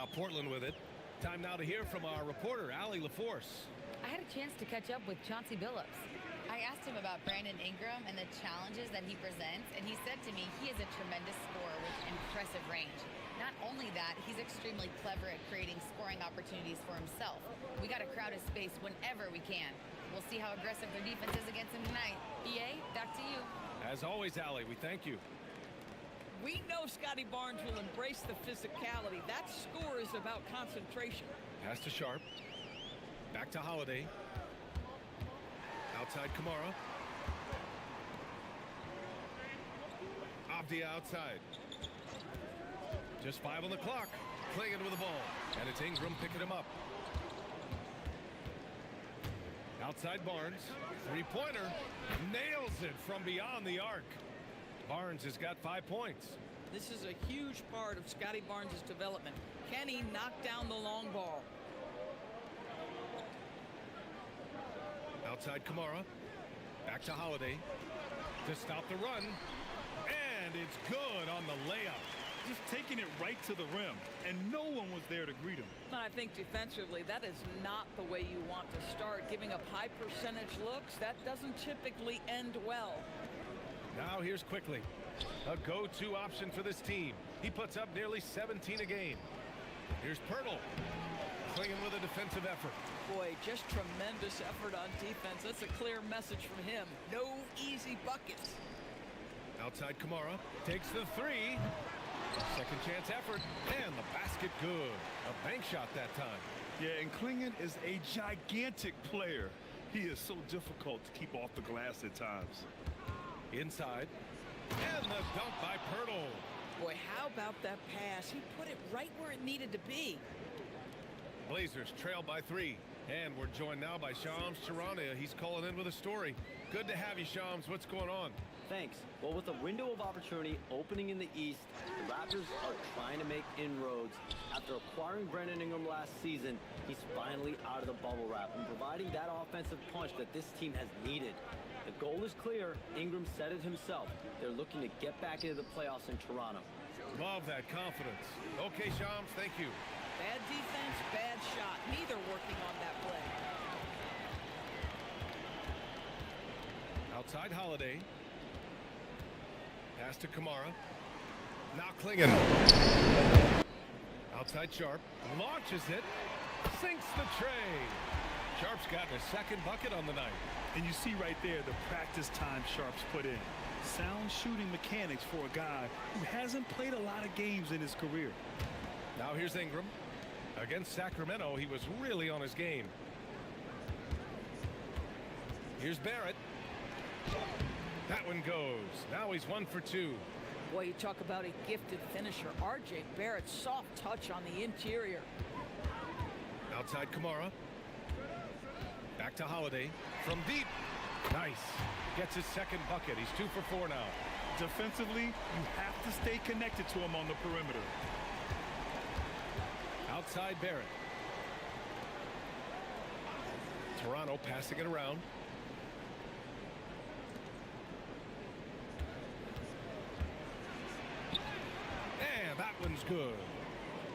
Now Portland with it. Time now to hear from our reporter, Allie LaForce. I had a chance to catch up with Chauncey Billups. I asked him about Brandon Ingram and the challenges that he presents, and he said to me he is a tremendous scorer with impressive range. Not only that, he's extremely clever at creating scoring opportunities for himself. We got to crowd his space whenever we can. We'll see how aggressive their defense is against him tonight. EA, back to you. As always, Allie, we thank you. We know Scotty Barnes will embrace the physicality. That score is about concentration. Pass to Sharp. Back to Holiday. Outside Kamara. Abdi outside. Just 5 on the clock. Clinging with the ball. And it's Ingram picking him up. Outside Barnes. Three-pointer. Nails it from beyond the arc. Barnes has got 5 points. This is a huge part of Scotty Barnes' development. Can he knock down the long ball? Outside Kamara. Back to Holiday. To stop the run. And it's good on the layup. Just taking it right to the rim, and no one was there to greet him. I think defensively, that is not the way you want to start. Giving up high percentage looks, that doesn't typically end well. Now here's Quickly. A go-to option for this team. He puts up nearly 17 a game. Here's Pirtle. Clinging with a defensive effort. Boy, just tremendous effort on defense. That's a clear message from him. No easy buckets. Outside Kamara. Takes the three. Second chance effort. And the basket good. A bank shot that time. Yeah, and Klingon is a gigantic player. He is so difficult to keep off the glass at times. Inside. And the dunk by Pirtle. Boy, how about that pass? He put it right where it needed to be. Blazers trail by 3. And we're joined now by Shams Charania. He's calling in with a story. Good to have you, Shams. What's going on? Thanks. Well, with a window of opportunity opening in the East, the Raptors are trying to make inroads. After acquiring Brandon Ingram last season, he's finally out of the bubble wrap and providing that offensive punch that this team has needed. The goal is clear. Ingram said it himself. They're looking to get back into the playoffs in Toronto. Love that confidence. Okay, Shams, thank you. Bad defense, bad shot. Neither working on that play. Outside Holiday. Pass to Kamara. Now Klingon. Outside Sharp. Launches it. Sinks the tray. Sharp's gotten his second bucket on the night. And you see right there the practice time Sharp's put in. Sound shooting mechanics for a guy who hasn't played a lot of games in his career. Now here's Ingram. Against Sacramento, he was really on his game. Here's Barrett. That one goes. Now he's 1 for 2. Boy, you talk about a gifted finisher. R.J. Barrett, soft touch on the interior. Outside Kamara. Back to Holiday. From deep. Nice. Gets his second bucket. He's 2 for 4 now. Defensively, you have to stay connected to him on the perimeter. Outside Barrett. Toronto passing it around. And that one's good.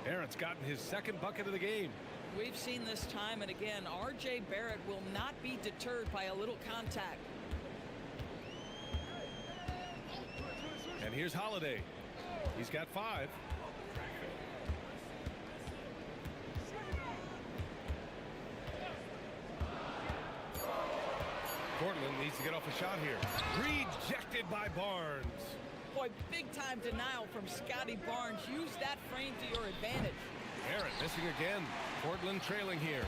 Barrett's gotten his second bucket of the game. We've seen this time and again. R.J. Barrett will not be deterred by a little contact. And here's Holiday. He's got 5. Portland needs to get off a shot here. Rejected by Barnes. Boy, big time denial from Scotty Barnes. Use that frame to your advantage. Barrett missing again. Portland trailing here.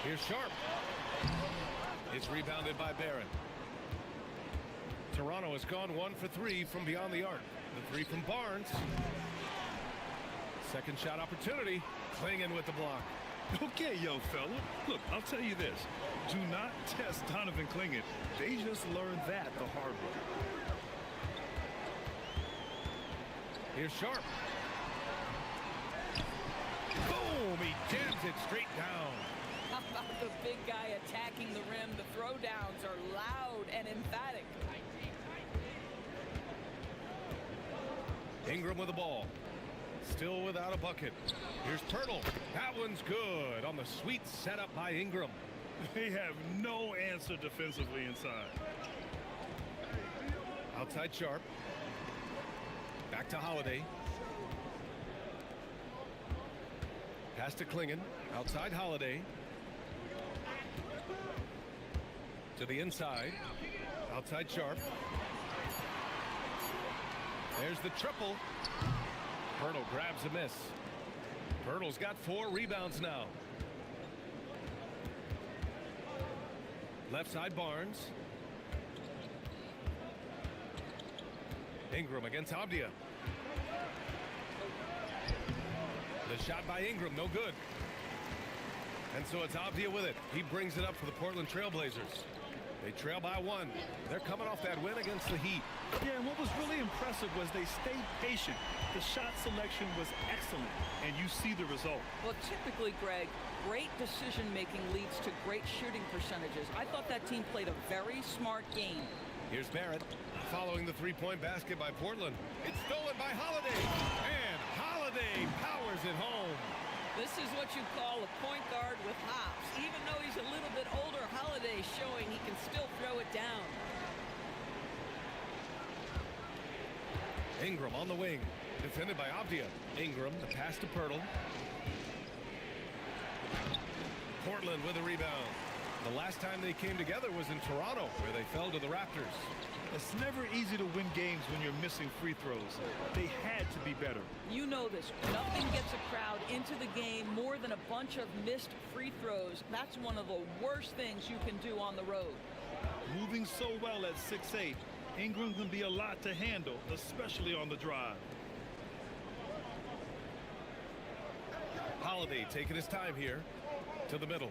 Here's Sharp. It's rebounded by Barrett. Toronto has gone 1 for 3 from beyond the arc. The 3 from Barnes. Second shot opportunity. Clinging with the block. Okay, young fella. Look, I'll tell you this. Do not test Donovan Klingon. They just learned that the hard way. Here's Sharp. Boom! He jams it straight down. How about the big guy attacking the rim? The throwdowns are loud and emphatic. Ingram with the ball. Still without a bucket. Here's Pirtle. That one's good on the sweet setup by Ingram. They have no answer defensively inside. Outside Sharp. Back to Holiday. Pass to Klingon. Outside Holiday. To the inside. Outside Sharp. There's the triple. Pirtle grabs a miss. Pirtle's got 4 rebounds now. Left side Barnes. Ingram against Abdia. The shot by Ingram, no good. And so it's Abdia with it. He brings it up for the Portland Trailblazers. They trail by 1. They're coming off that win against the Heat. Yeah, and what was really impressive was they stayed patient. The shot selection was excellent, and you see the result. Well, typically, Greg, great decision-making leads to great shooting percentages. I thought that team played a very smart game. Here's Barrett following the three-point basket by Portland. It's stolen by Holiday, and Holiday powers it home. This is what you call a point guard with hops. Even though he's a little bit older, Holiday showing he can still throw it down. Ingram on the wing, defended by Abdia. Ingram, the pass to Pirtle. Portland with a rebound. The last time they came together was in Toronto, where they fell to the Raptors. It's never easy to win games when you're missing free throws. They had to be better. You know this. Nothing gets a crowd into the game more than a bunch of missed free throws. That's one of the worst things you can do on the road. Moving so well at 6'8", Ingram can be a lot to handle, especially on the drive. Holiday taking his time here to the middle.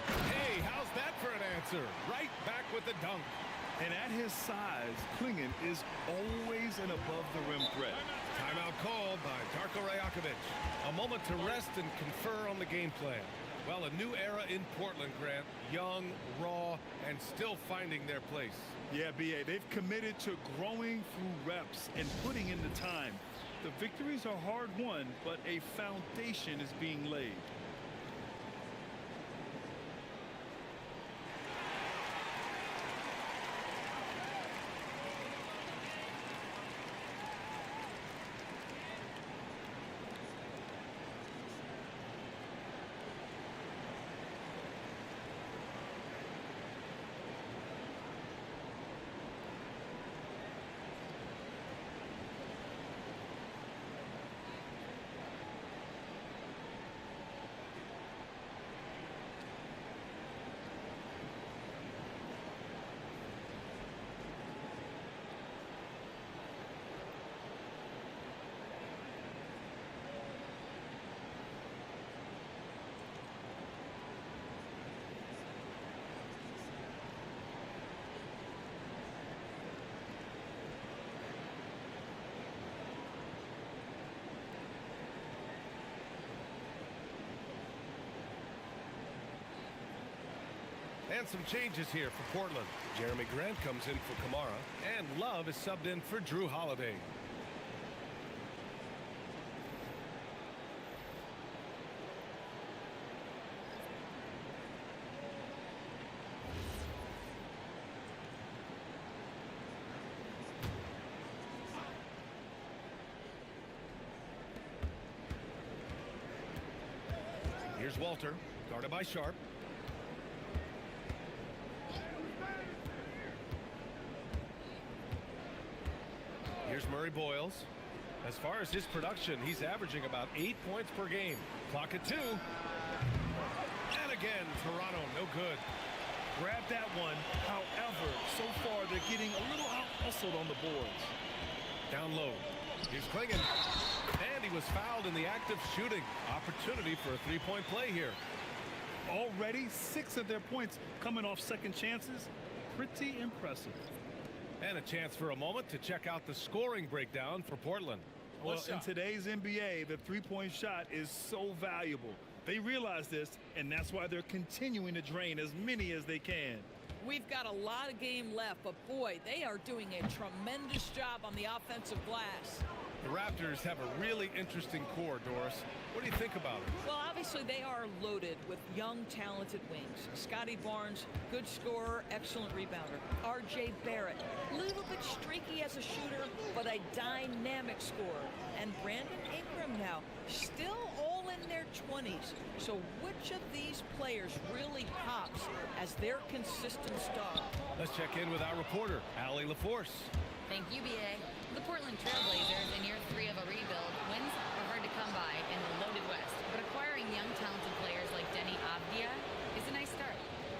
Hey, how's that for an answer? Right back with the dunk. And at his size, Klingon is always an above-the-rim threat. Timeout called by Darko Rajakovic. A moment to rest and confer on the game plan. Well, a new era in Portland, Grant. Young, raw, and still finding their place. Yeah, B.A., they've committed to growing through reps and putting in the time. The victories are hard-won, but a foundation is being laid. And some changes here for Portland. Jeremy Grant comes in for Kamara, and Love is subbed in for Drew Holiday. Here's Walter, guarded by Sharp. Here's Murray Boyles. As far as his production, he's averaging about 8 points per game. Clock at 2. And again, Toronto, no good. Grab that one. However, so far they're getting a little out-hustled on the boards. Down low. Here's Klingon. And he was fouled in the act of shooting. Opportunity for a three-point play here. Already 6 of their points coming off second chances. Pretty impressive. And a chance for a moment to check out the scoring breakdown for Portland. Well, in today's NBA, the three-point shot is so valuable. They realize this, and that's why they're continuing to drain as many as they can. We've got a lot of game left, but boy, they are doing a tremendous job on the offensive glass. The Raptors have a really interesting core, Doris. What do you think about it? Well, obviously they are loaded with young, talented wings. Scotty Barnes, good scorer, excellent rebounder. R.J. Barrett, a little bit streaky as a shooter, but a dynamic scorer. And Brandon Ingram now, still all in their 20s. So which of these players really pops as their consistent star? Let's check in with our reporter, Allie LaForce. Thank you, BA. The Portland Trailblazers, in year 3 of a rebuild, wins are hard to come by in the loaded West. But acquiring young, talented players like Denny Avdia is a nice start.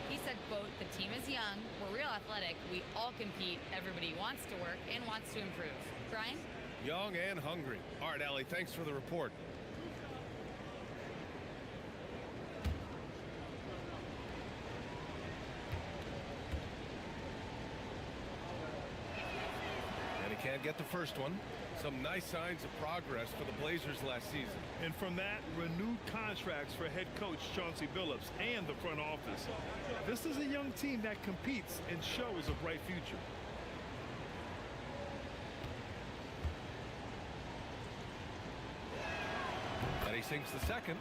He said, quote, "The team is young, we're real athletic, we all compete, everybody wants to work and wants to improve." Brian? Young and hungry. All right, Allie, thanks for the report. Can't get the first one. Some nice signs of progress for the Blazers last season. And from that, renewed contracts for head coach Chauncey Billups and the front office. This is a young team that competes and shows a bright future. And he sinks the second.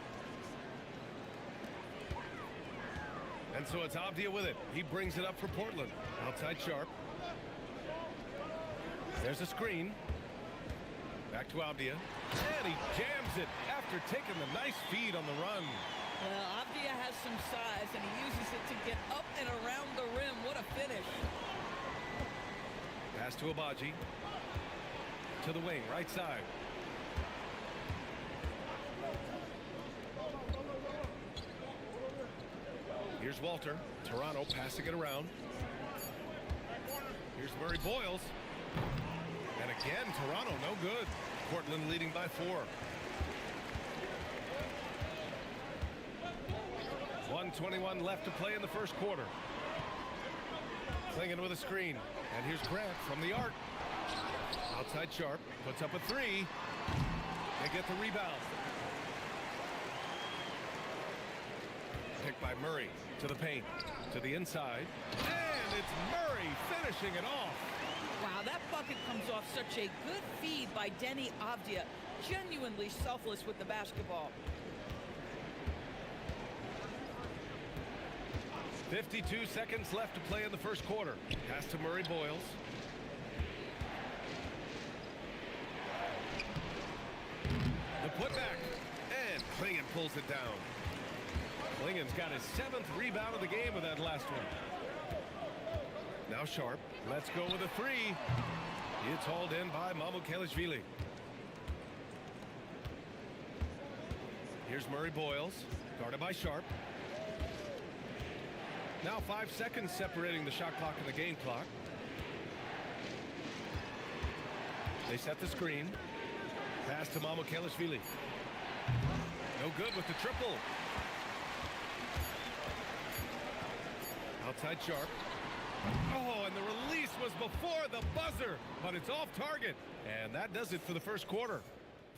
And so it's Avdia with it. He brings it up for Portland. Outside Sharp. There's a screen. Back to Avdia. And he jams it after taking the nice feed on the run. Well, Avdia has some size, and he uses it to get up and around the rim. What a finish. Pass to Abaji. To the wing, right side. Here's Walter. Toronto passing it around. Here's Murray Boyles. And again, Toronto no good. Portland leading by 4. 1:21 left to play in the first quarter. Clinging with a screen. And here's Grant from the arc. Outside Sharp. Puts up a 3. They get the rebound. Picked by Murray. To the paint. To the inside. And it's Murray finishing it off. Wow, that bucket comes off such a good feed by Denny Avdia. Genuinely selfless with the basketball. 52 seconds left to play in the first quarter. Pass to Murray Boyles. The putback. And Klingon pulls it down. Klingon's got his 7th rebound of the game with that last one. Now Sharp. Let's go with a 3. It's hauled in by Mamukelashvili. Here's Murray Boyles. Guarded by Sharp. Now 5 seconds separating the shot clock and the game clock. They set the screen. Pass to Mamukelashvili. No good with the triple. Outside Sharp. Oh, and the release was before the buzzer, but it's off target. And that does it for the first quarter.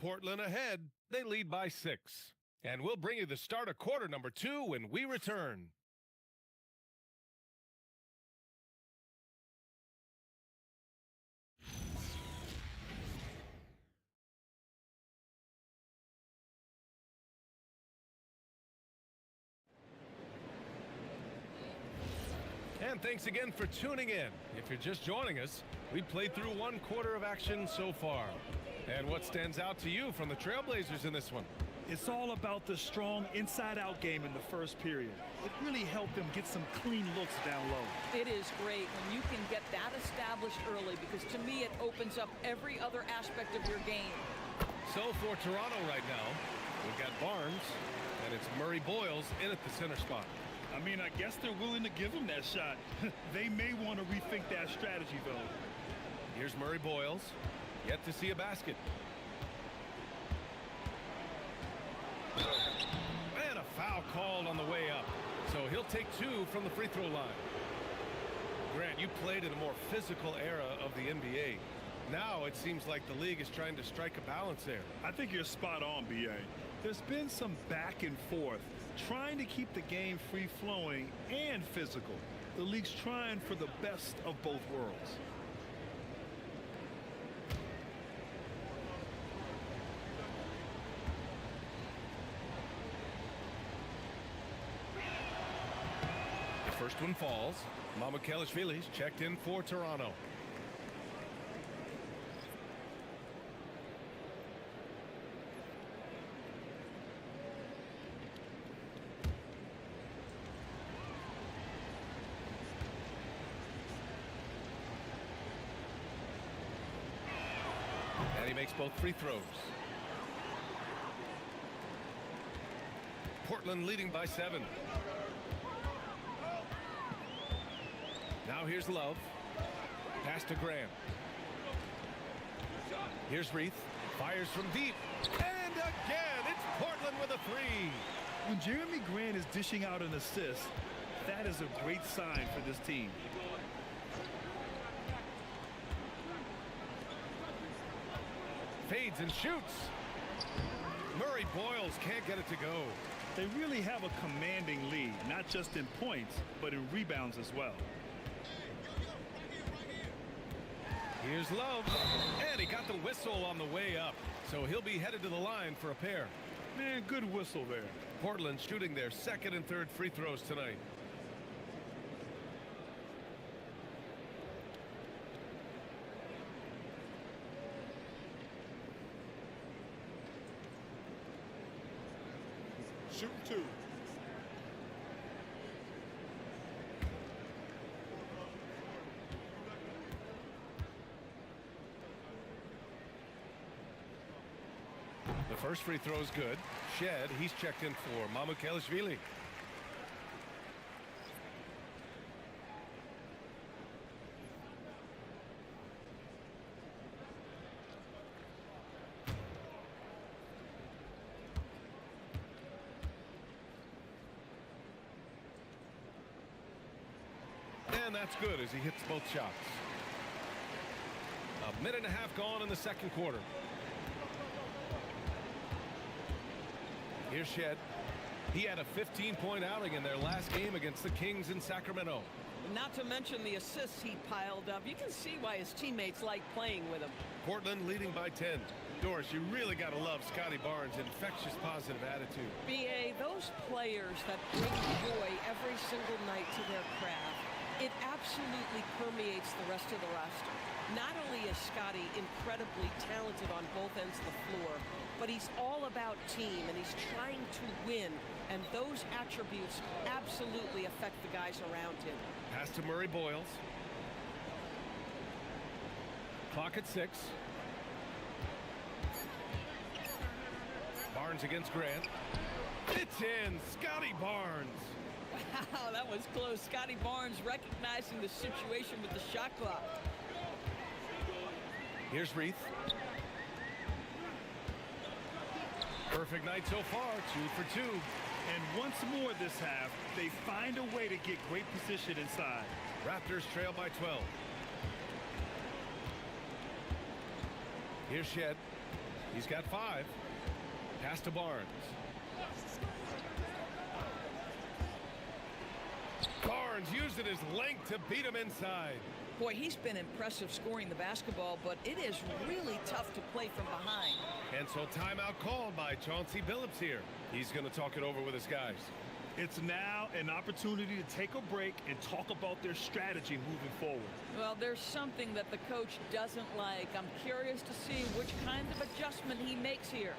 Portland ahead. They lead by 6. And we'll bring you the start of quarter number 2 when we return. And thanks again for tuning in. If you're just joining us, we've played through 1 quarter of action so far. And what stands out to you from the Trailblazers in this one? It's all about the strong inside-out game in the first period. It really helped them get some clean looks down low. It is great when you can get that established early, because to me it opens up every other aspect of your game. So for Toronto right now, we've got Barnes, and it's Murray Boyles in at the center spot. I mean, I guess they're willing to give him that shot. They may want to rethink that strategy, though. Here's Murray Boyles. Yet to see a basket. And a foul called on the way up. So he'll take 2 from the free throw line. Grant, you played in a more physical era of the NBA. Now it seems like the league is trying to strike a balance there. I think you're spot on, BA. There's been some back and forth, trying to keep the game free-flowing and physical. The league's trying for the best of both worlds. First one falls. Mamukelishvili's checked in for Toronto. And he makes both free throws. Portland leading by 7. Now here's Love. Pass to Graham. Here's Reith. Fires from deep. And again, it's Portland with a 3. When Jeremy Grant is dishing out an assist, that is a great sign for this team. Fades and shoots. Murray Boyles can't get it to go. They really have a commanding lead, not just in points, but in rebounds as well. Here's Love. And he got the whistle on the way up. So he'll be headed to the line for a pair. Man, good whistle there. Portland shooting their second and third free throws tonight. Shooting 2. The first free throw is good. Shed, he's checked in for Mamukelishvili. And that's good as he hits both shots. A minute and a half gone in the second quarter. Here's Shed. He had a 15-point outing in their last game against the Kings in Sacramento. Not to mention the assists he piled up. You can see why his teammates like playing with him. Portland leading by 10. Doris, you really got to love Scotty Barnes' infectious positive attitude. B.A., those players that bring joy every single night to their craft, it absolutely permeates the rest of the roster. Not only is Scotty incredibly talented on both ends of the floor, but he's all about team, and he's trying to win, and those attributes absolutely affect the guys around him. Pass to Murray Boyles. Clock at 6. Barnes against Grant. It's in. Scotty Barnes. Wow, that was close. Scotty Barnes recognizing the situation with the shot clock. Here's Reith. Perfect night so far, 2 for 2. And once more this half, they find a way to get great position inside. Raptors trail by 12. Here's Shed. He's got 5. Pass to Barnes. Barnes used it as length to beat him inside. Boy, he's been impressive scoring the basketball, but it is really tough to play from behind. And so timeout called by Chauncey Billups here. He's going to talk it over with his guys. It's now an opportunity to take a break and talk about their strategy moving forward. Well, there's something that the coach doesn't like. I'm curious to see which kind of adjustment he makes here.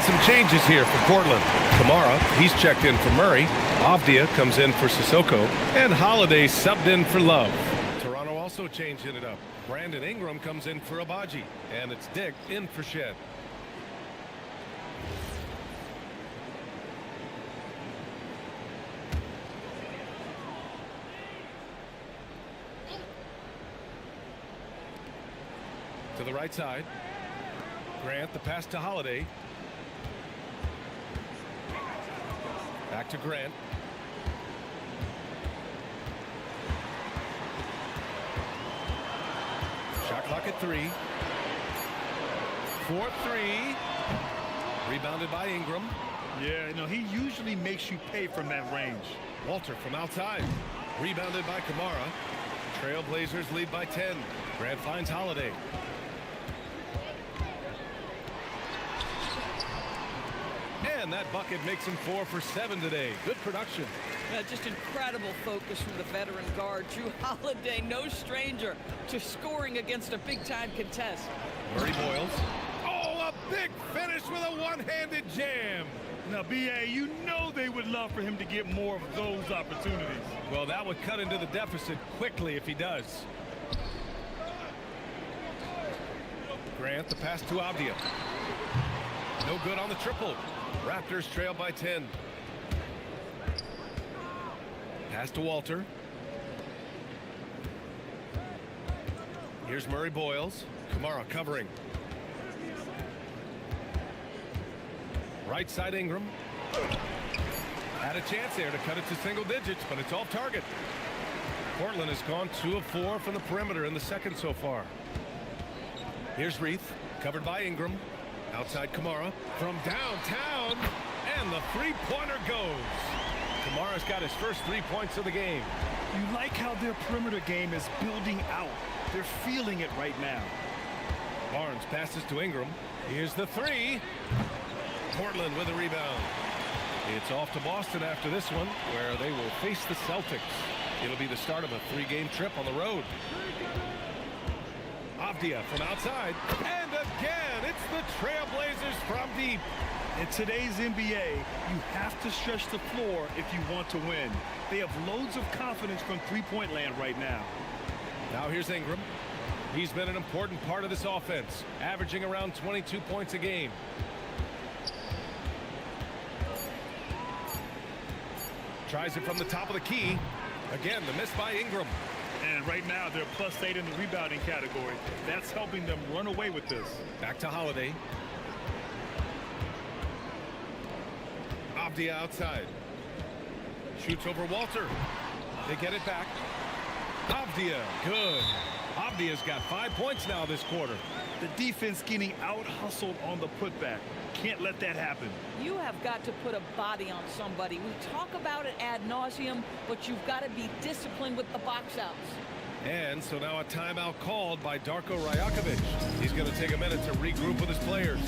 And some changes here for Portland. Kamara, he's checked in for Murray. Avdia comes in for Sissoko. And Holiday subbed in for Love. Toronto also changing it up. Brandon Ingram comes in for Abaji. And it's Dick in for Shed. To the right side. Grant, the pass to Holiday. Back to Grant. Shot clock at 3. 4-3. Rebounded by Ingram. Yeah, you know, he usually makes you pay from that range. Walter from outside. Rebounded by Kamara. Trailblazers lead by 10. Grant finds Holiday. And that bucket makes him 4 for 7 today. Good production. Yeah, just incredible focus from the veteran guard. Drew Holiday, no stranger to scoring against a big-time contest. Murray Boyles. Oh, a big finish with a one-handed jam. Now, B.A., you know they would love for him to get more of those opportunities. Well, that would cut into the deficit quickly if he does. Grant, the pass to Avdia. No good on the triple. Raptors trail by 10. Pass to Walter. Here's Murray Boyles. Kamara covering. Right side Ingram. Had a chance there to cut it to single digits, but it's off target. Portland has gone 2 of 4 from the perimeter in the second so far. Here's Reith, covered by Ingram. Outside Kamara from downtown, and the three-pointer goes. Kamara's got his first 3 points of the game. You like how their perimeter game is building out. They're feeling it right now. Barnes passes to Ingram. Here's the 3. Portland with a rebound. It's off to Boston after this one, where they will face the Celtics. It'll be the start of a 3-game trip on the road. Avdia from outside, and again, it's the Trailblazers from deep. In today's NBA, you have to stretch the floor if you want to win. They have loads of confidence from three-point land right now. Now here's Ingram. He's been an important part of this offense, averaging around 22 points a game. Tries it from the top of the key. Again, the miss by Ingram. And right now, they're +8 in the rebounding category. That's helping them run away with this. Back to Holiday. Avdia outside. Shoots over Walter. They get it back. Avdia, good. Avdia's got 5 points now this quarter. The defense getting out-hustled on the putback. Can't let that happen. You have got to put a body on somebody. We talk about it ad nauseum, but you've got to be disciplined with the box outs. And so now a timeout called by Darko Rajakovic. He's going to take a minute to regroup with his players.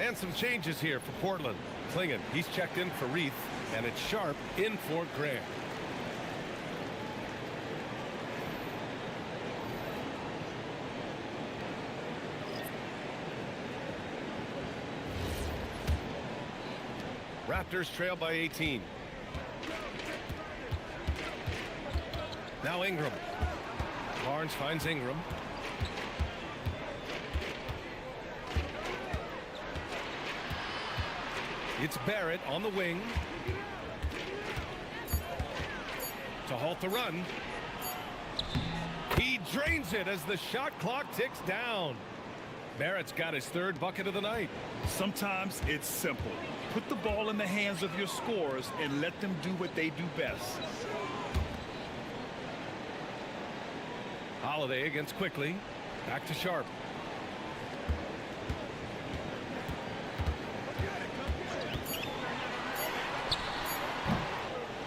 And some changes here for Portland. Klingon, he's checked in for Reith, and it's Sharp in for Grant. Raptors trail by 18. Now Ingram. Barnes finds Ingram. It's Barrett on the wing to halt the run. He drains it as the shot clock ticks down. Barrett's got his third bucket of the night. Sometimes it's simple. Put the ball in the hands of your scorers and let them do what they do best. Holiday against Quickly. Back to Sharp.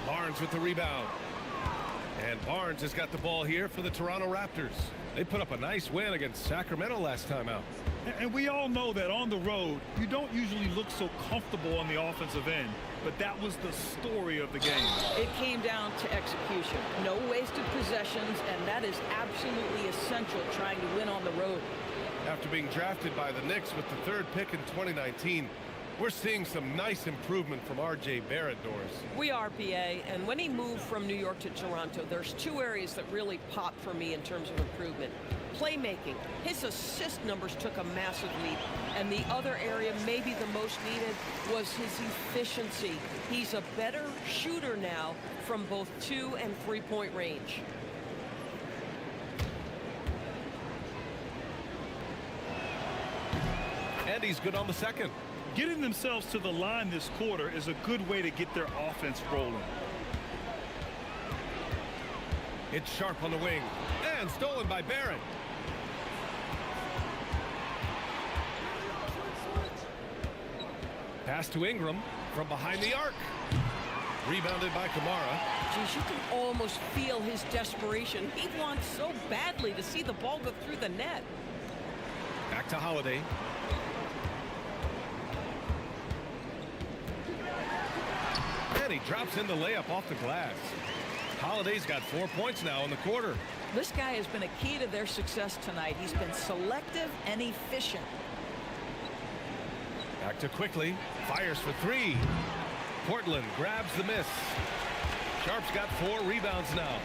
Barnes with the rebound. And Barnes has got the ball here for the Toronto Raptors. They put up a nice win against Sacramento last time out. And we all know that on the road, you don't usually look so comfortable on the offensive end. But that was the story of the game. It came down to execution. No wasted possessions, and that is absolutely essential trying to win on the road. After being drafted by the Knicks with the third pick in 2019, we're seeing some nice improvement from R.J. Barrett, Doris. We are, PA, and when he moved from New York to Toronto, there's two areas that really popped for me in terms of improvement. Playmaking. His assist numbers took a massive leap, and the other area, maybe the most needed, was his efficiency. He's a better shooter now from both 2- and 3-point range. And he's good on the second. Getting themselves to the line this quarter is a good way to get their offense rolling. It's Sharp on the wing. And stolen by Barrett. Pass to Ingram from behind the arc. Rebounded by Kamara. Geez, you can almost feel his desperation. He wants so badly to see the ball go through the net. Back to Holiday. And he drops in the layup off the glass. Holiday's got 4 points now in the quarter. This guy has been a key to their success tonight. He's been selective and efficient. Back to Quickly. Fires for three. Portland grabs the miss. Sharp's got 4 rebounds now.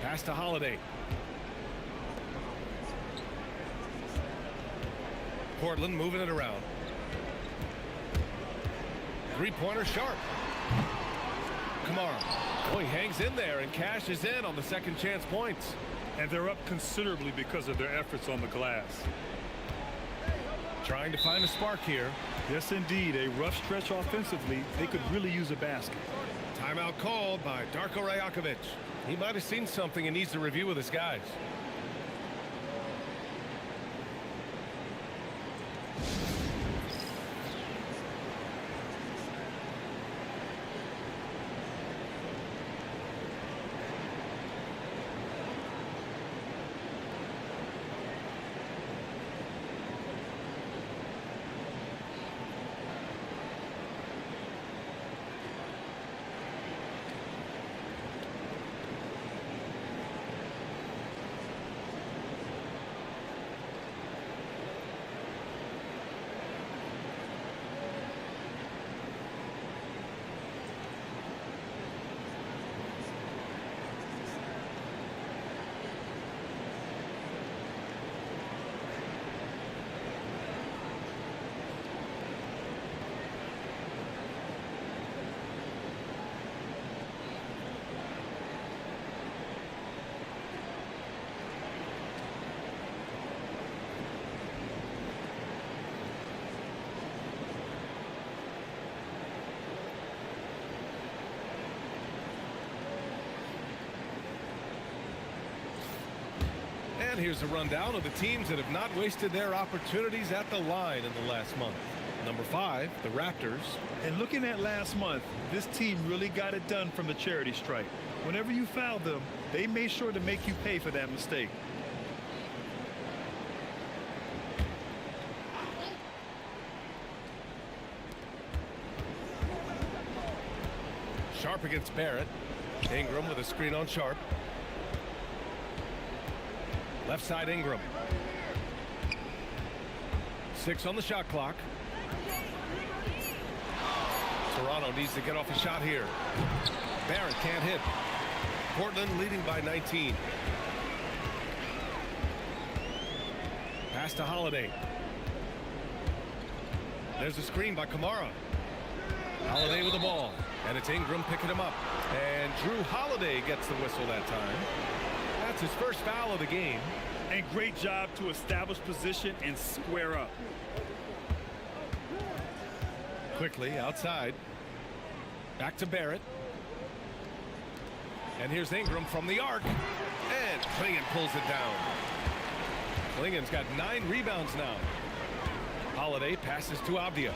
Pass to Holiday. Portland moving it around. Three-pointer Sharp. Kamara. Oh, he hangs in there and cashes in on the second chance points. And they're up considerably because of their efforts on the glass. Trying to find a spark here. Yes, indeed. A rough stretch offensively. They could really use a basket. Timeout called by Darko Rajakovic. He might have seen something and needs to review with his guys. And here's a rundown of the teams that have not wasted their opportunities at the line in the last month. Number 5, the Raptors. And looking at last month, this team really got it done from the charity stripe. Whenever you fouled them, they made sure to make you pay for that mistake. Sharp against Barrett. Ingram with a screen on Sharp. Left side Ingram. 6 on the shot clock. Toronto needs to get off a shot here. Barrett can't hit. Portland leading by 19. Pass to Holiday. There's a screen by Kamara. Holiday with the ball. And it's Ingram picking him up. And Drew Holiday gets the whistle that time. That's his first foul of the game. And great job to establish position and square up. Quickly outside. Back to Barrett. And here's Ingram from the arc. And Klingon pulls it down. Klingon's got 9 rebounds now. Holiday passes to Avdia.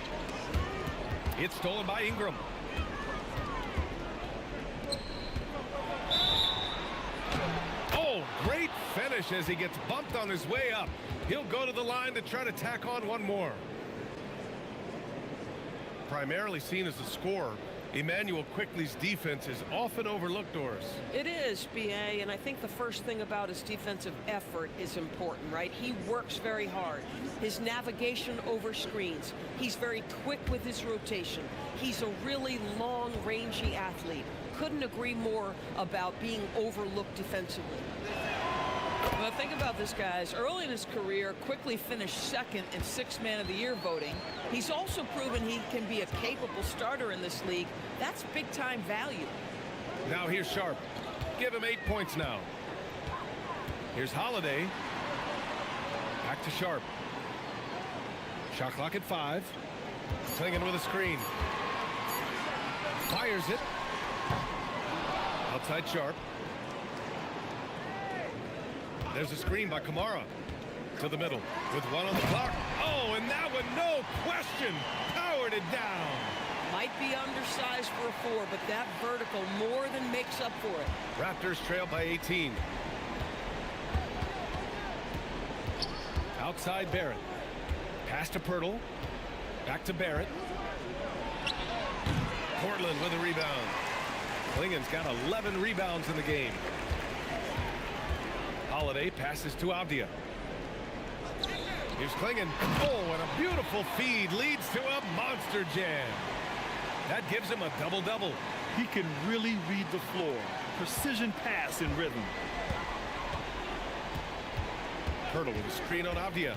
It's stolen by Ingram. Oh, great finish as he gets bumped on his way up. He'll go to the line to try to tack on one more. Primarily seen as a scorer, Emmanuel Quickley's defense is often overlooked, Doris. It is, B.A., and I think the first thing about his defensive effort is important, right? He works very hard. His navigation over screens. He's very quick with his rotation. He's a really long, rangy athlete. Couldn't agree more about being overlooked defensively. Well, think about this, guys. Early in his career, Quickly finished second in 6th Man of the Year voting. He's also proven he can be a capable starter in this league. That's big-time value. Now here's Sharp. Give him 8 points now. Here's Holiday. Back to Sharp. Shot clock at 5. Klingon with a screen. Fires it. Outside Sharp. There's a screen by Kamara. To the middle with 1 on the clock. Oh, and that one, no question, powered it down. Might be undersized for a 4, but that vertical more than makes up for it. Raptors trail by 18. Outside Barrett. Pass to Pirtle. Back to Barrett. Portland with a rebound. Klingon's got 11 rebounds in the game. Holiday passes to Avdia. Here's Klingon. Oh, and a beautiful feed leads to a monster jam. That gives him a double-double. He can really read the floor. Precision pass in rhythm. Pirtle with a screen on Avdia.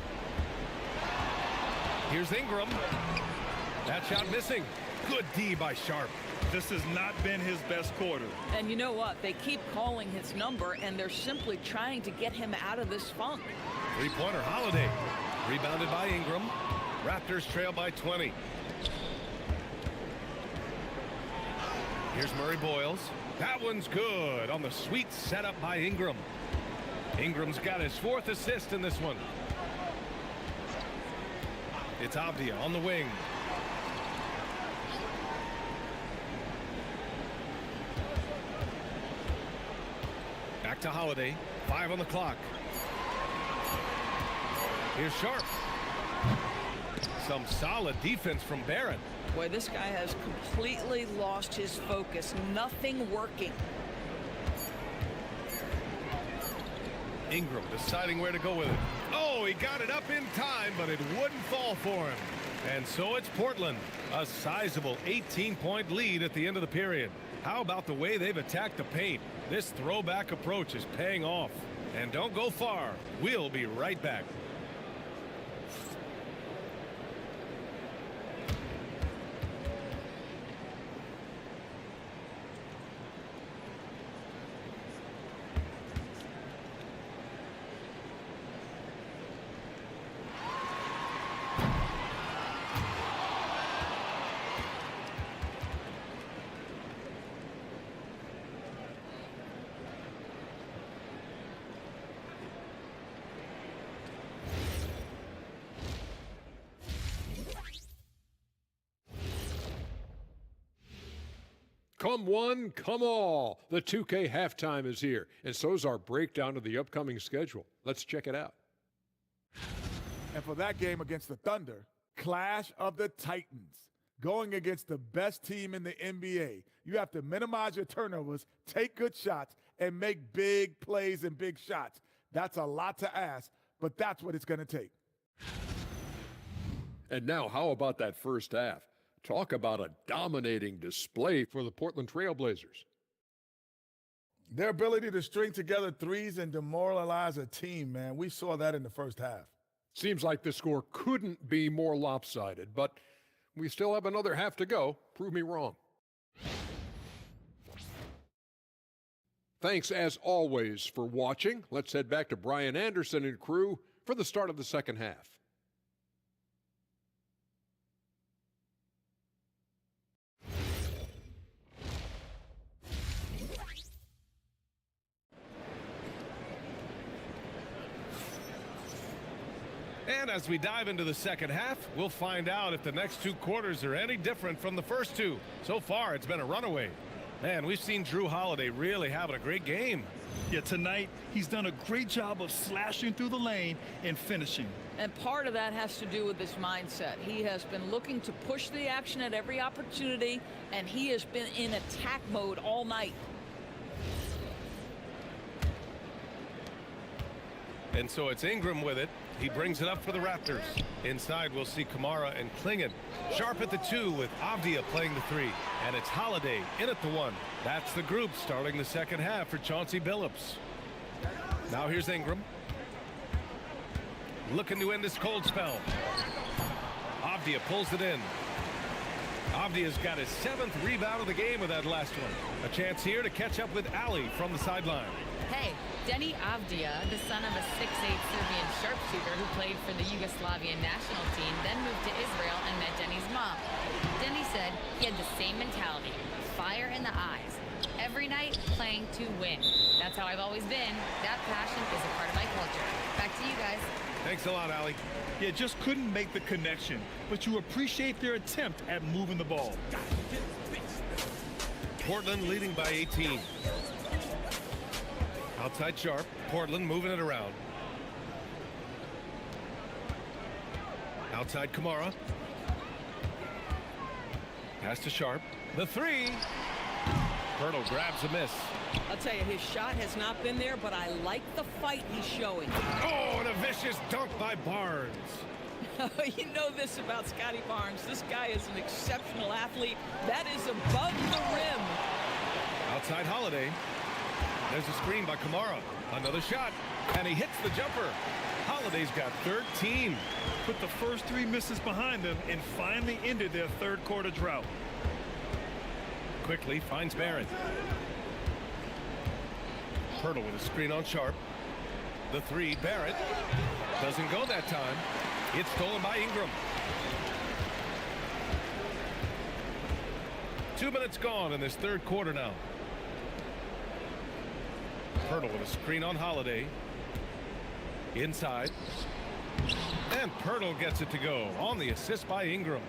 Here's Ingram. That shot missing. Good D by Sharp. This has not been his best quarter. And you know what? They keep calling his number, and they're simply trying to get him out of this funk. Three-pointer Holiday. Rebounded by Ingram. Raptors trail by 20. Here's Murray Boyles. That one's good on the sweet setup by Ingram. Ingram's got his 4th assist in this one. It's Avdia on the wing. Back to Holiday. 5 on the clock. Here's Sharp. Some solid defense from Barrett. Boy, this guy has completely lost his focus. Nothing working. Ingram deciding where to go with it. Oh, he got it up in time, but it wouldn't fall for him. And so it's Portland. A sizable 18-point lead at the end of the period. How about the way they've attacked the paint? This throwback approach is paying off. And don't go far. We'll be right back. Come one, come all. The 2K halftime is here, and so is our breakdown of the upcoming schedule. Let's check it out. And for that game against the Thunder, Clash of the Titans. Going against the best team in the NBA. You have to minimize your turnovers, take good shots, and make big plays and big shots. That's a lot to ask, but that's what it's going to take. And now, how about that first half? Talk about a dominating display for the Portland Trail Blazers. Their ability to string together threes and demoralize a team, man. We saw that in the first half. Seems like the score couldn't be more lopsided, but we still have another half to go. Prove me wrong. Thanks, as always, for watching. Let's head back to Brian Anderson and crew for the start of the second half. And as we dive into the second half, we'll find out if the next two quarters are any different from the first two. So far, it's been a runaway. Man, we've seen Drew Holiday really having a great game. Yeah, tonight he's done a great job of slashing through the lane and finishing. And part of that has to do with his mindset. He has been looking to push the action at every opportunity, and he has been in attack mode all night. And so it's Ingram with it. He brings it up for the Raptors. Inside, we'll see Kamara and Klingon. Sharp at the 2 with Avdia playing the 3. And it's Holiday in at the 1. That's the group starting the second half for Chauncey Billups. Now here's Ingram. Looking to end this cold spell. Avdia pulls it in. Avdia's got his 7th rebound of the game with that last one. A chance here to catch up with Ali from the sideline. Hey, Denny Avdia, the son of a 6'8 Serbian sharpshooter who played for the Yugoslavian national team, then moved to Israel and met Denny's mom. Denny said he had the same mentality, fire in the eyes. Every night, playing to win. That's how I've always been. That passion is a part of my culture. Back to you guys. Thanks a lot, Ali. Yeah, just couldn't make the connection, but you appreciate their attempt at moving the ball. Portland leading by 18. Outside Sharp. Portland moving it around. Outside Kamara. Pass to Sharp. The 3. Pirtle grabs a miss. I'll tell you, his shot has not been there, but I like the fight he's showing. Oh, and a vicious dunk by Barnes. You know this about Scotty Barnes. This guy is an exceptional athlete. That is above the rim. Outside Holiday. There's a screen by Kamara. Another shot, and he hits the jumper. Holiday's got 13. Put the first 3 misses behind them and finally ended their third quarter drought. Quickly finds Barrett. Pirtle with a screen on Sharp. The 3, Barrett. Doesn't go that time. It's stolen by Ingram. 2 minutes gone in this third quarter now. Pirtle with a screen on Holiday. Inside. And Pirtle gets it to go on the assist by Ingram.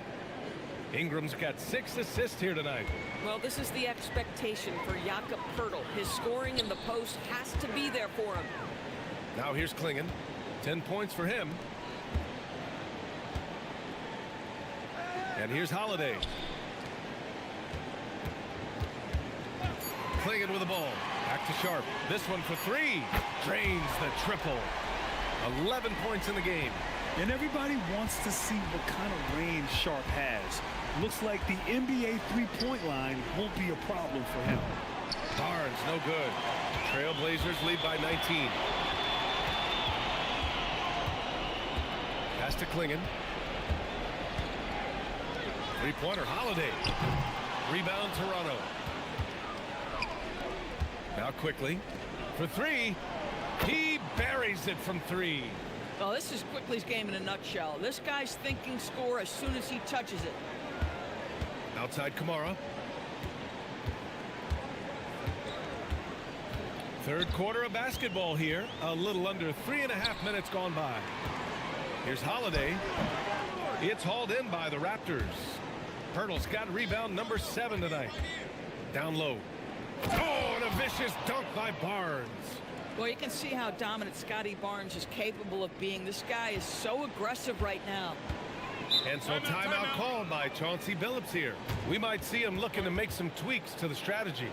Ingram's got 6 assists here tonight. Well, this is the expectation for Jakob Pirtle. His scoring in the post has to be there for him. Now here's Klingon. 10 points for him. And here's Holiday. Klingon with the ball. Back to Sharp. This one for 3. Drains the triple. 11 points in the game. And everybody wants to see what kind of range Sharp has. Looks like the NBA three-point line won't be a problem for him. Barnes, no good. Trailblazers lead by 19. Pass to Klingon. Three-pointer, Holiday. Rebound, Toronto. Now quickly for 3. He buries it from 3. Well, this is Quickly's game in a nutshell. This guy's thinking score as soon as he touches it. Outside Kamara. Third quarter of basketball here. A little under 3.5 minutes gone by. Here's Holiday. It's hauled in by the Raptors. Pirtle's got rebound number 7 tonight. Down low. Oh, and a vicious dunk by Barnes. Well, you can see how dominant Scotty Barnes is capable of being. This guy is so aggressive right now. And so timeout called by Chauncey Billups here. We might see him looking to make some tweaks to the strategy.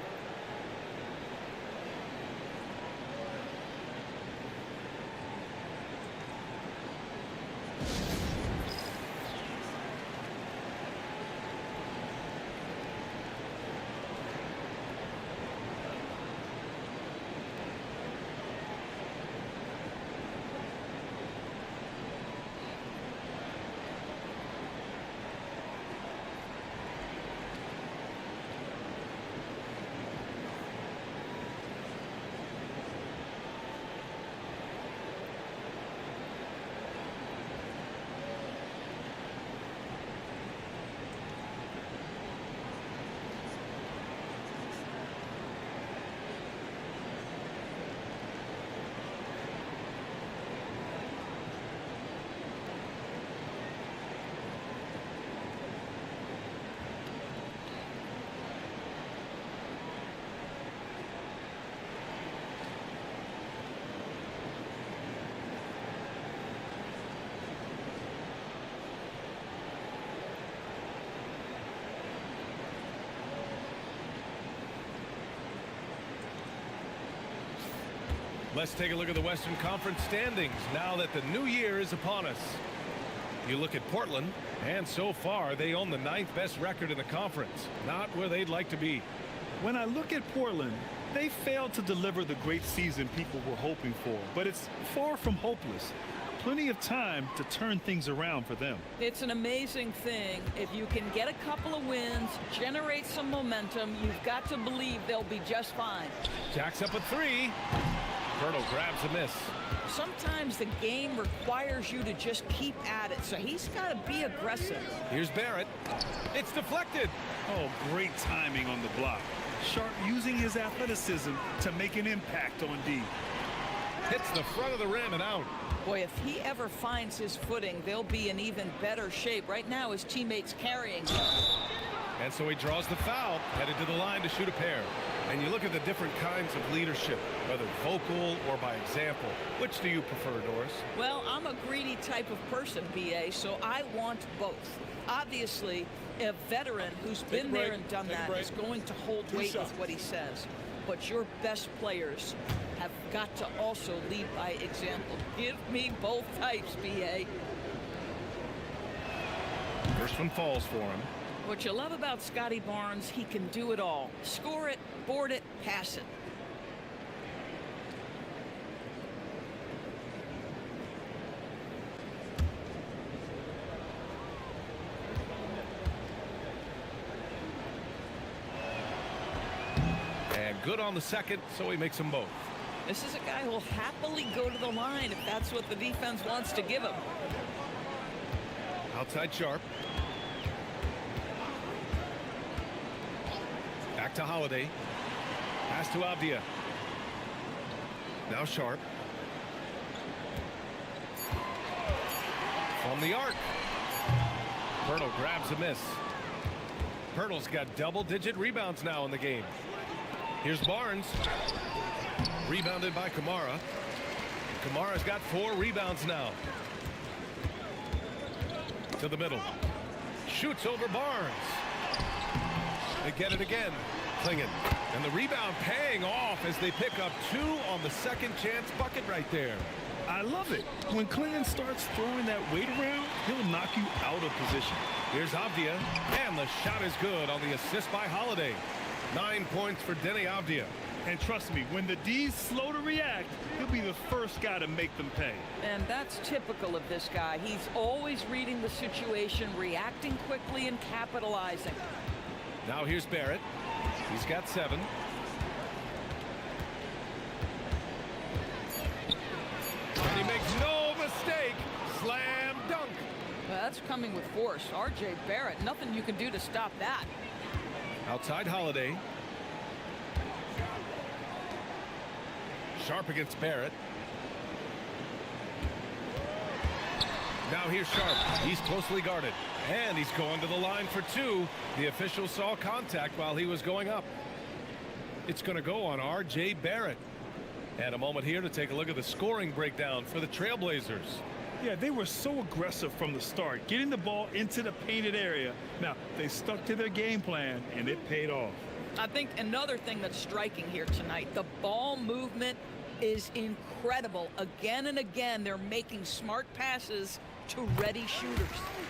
Let's take a look at the Western Conference standings now that the new year is upon us. You look at Portland, and so far they own the 9th best record in the conference. Not where they'd like to be. When I look at Portland, they failed to deliver the great season people were hoping for, but it's far from hopeless. Plenty of time to turn things around for them. It's an amazing thing. If you can get a couple of wins, generate some momentum, you've got to believe they'll be just fine. Jacks up a 3. Bertle grabs a miss. Sometimes the game requires you to just keep at it, so he's got to be aggressive. Here's Barrett. It's deflected. Oh, great timing on the block. Sharp using his athleticism to make an impact on D. Hits the front of the rim and out. Boy, if he ever finds his footing, they'll be in even better shape. Right now, his teammates carrying him. And so he draws the foul, headed to the line to shoot a pair. And you look at the different kinds of leadership, whether vocal or by example. Which do you prefer, Doris? Well, I'm a greedy type of person, B.A., so I want both. Obviously, a veteran who's been there and done that is going to hold weight with what he says. But your best players have got to also lead by example. Give me both types, B.A. First one falls for him. What you love about Scotty Barnes, he can do it all. Score it, board it, pass it. And good on the second, so he makes them both. This is a guy who'll happily go to the line if that's what the defense wants to give him. Outside Sharp. Back to Holiday. Pass to Avdia. Now Sharp. From the arc. Bertle grabs a miss. Bertle's got double-digit rebounds now in the game. Here's Barnes. Rebounded by Kamara. Kamara's got 4 rebounds now. To the middle. Shoots over Barnes. They get it again. Klingon. And the rebound paying off as they pick up 2 on the second chance bucket right there. I love it. When Klingon starts throwing that weight around, he'll knock you out of position. Here's Avdia. And the shot is good on the assist by Holiday. 9 points for Denny Avdia. And trust me, when the D's slow to react, he'll be the first guy to make them pay. And that's typical of this guy. He's always reading the situation, reacting quickly, and capitalizing. Now here's Barrett. He's got 7. And he makes no mistake. Slam dunk. Well, that's coming with force. R.J. Barrett, nothing you can do to stop that. Outside Holiday. Sharp against Barrett. Now here's Sharp. He's closely guarded. And he's going to the line for 2. The official saw contact while he was going up. It's going to go on R.J. Barrett. And a moment here to take a look at the scoring breakdown for the Trailblazers. Yeah, they were so aggressive from the start, getting the ball into the painted area. Now, they stuck to their game plan, and it paid off. I think another thing that's striking here tonight, the ball movement is incredible. Again and again, they're making smart passes to ready shooters.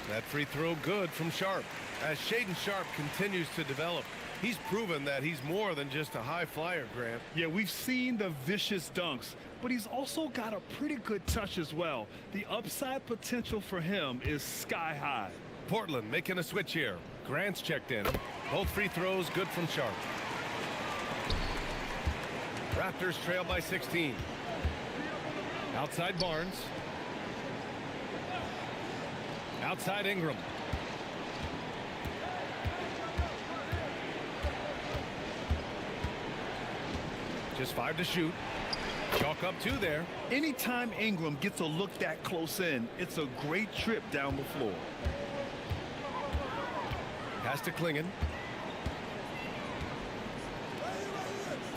That free throw good from Sharp. As Shaedon Sharp continues to develop, he's proven that he's more than just a high flyer, Grant. Yeah, we've seen the vicious dunks, but he's also got a pretty good touch as well. The upside potential for him is sky high. Portland making a switch here. Grant's checked in. Both free throws good from Sharp. Raptors trail by 16. Outside Barnes. Outside Ingram. Just 5 to shoot. Chalk up 2 there. Anytime Ingram gets a look that close in, it's a great trip down the floor. Pass to Klingon.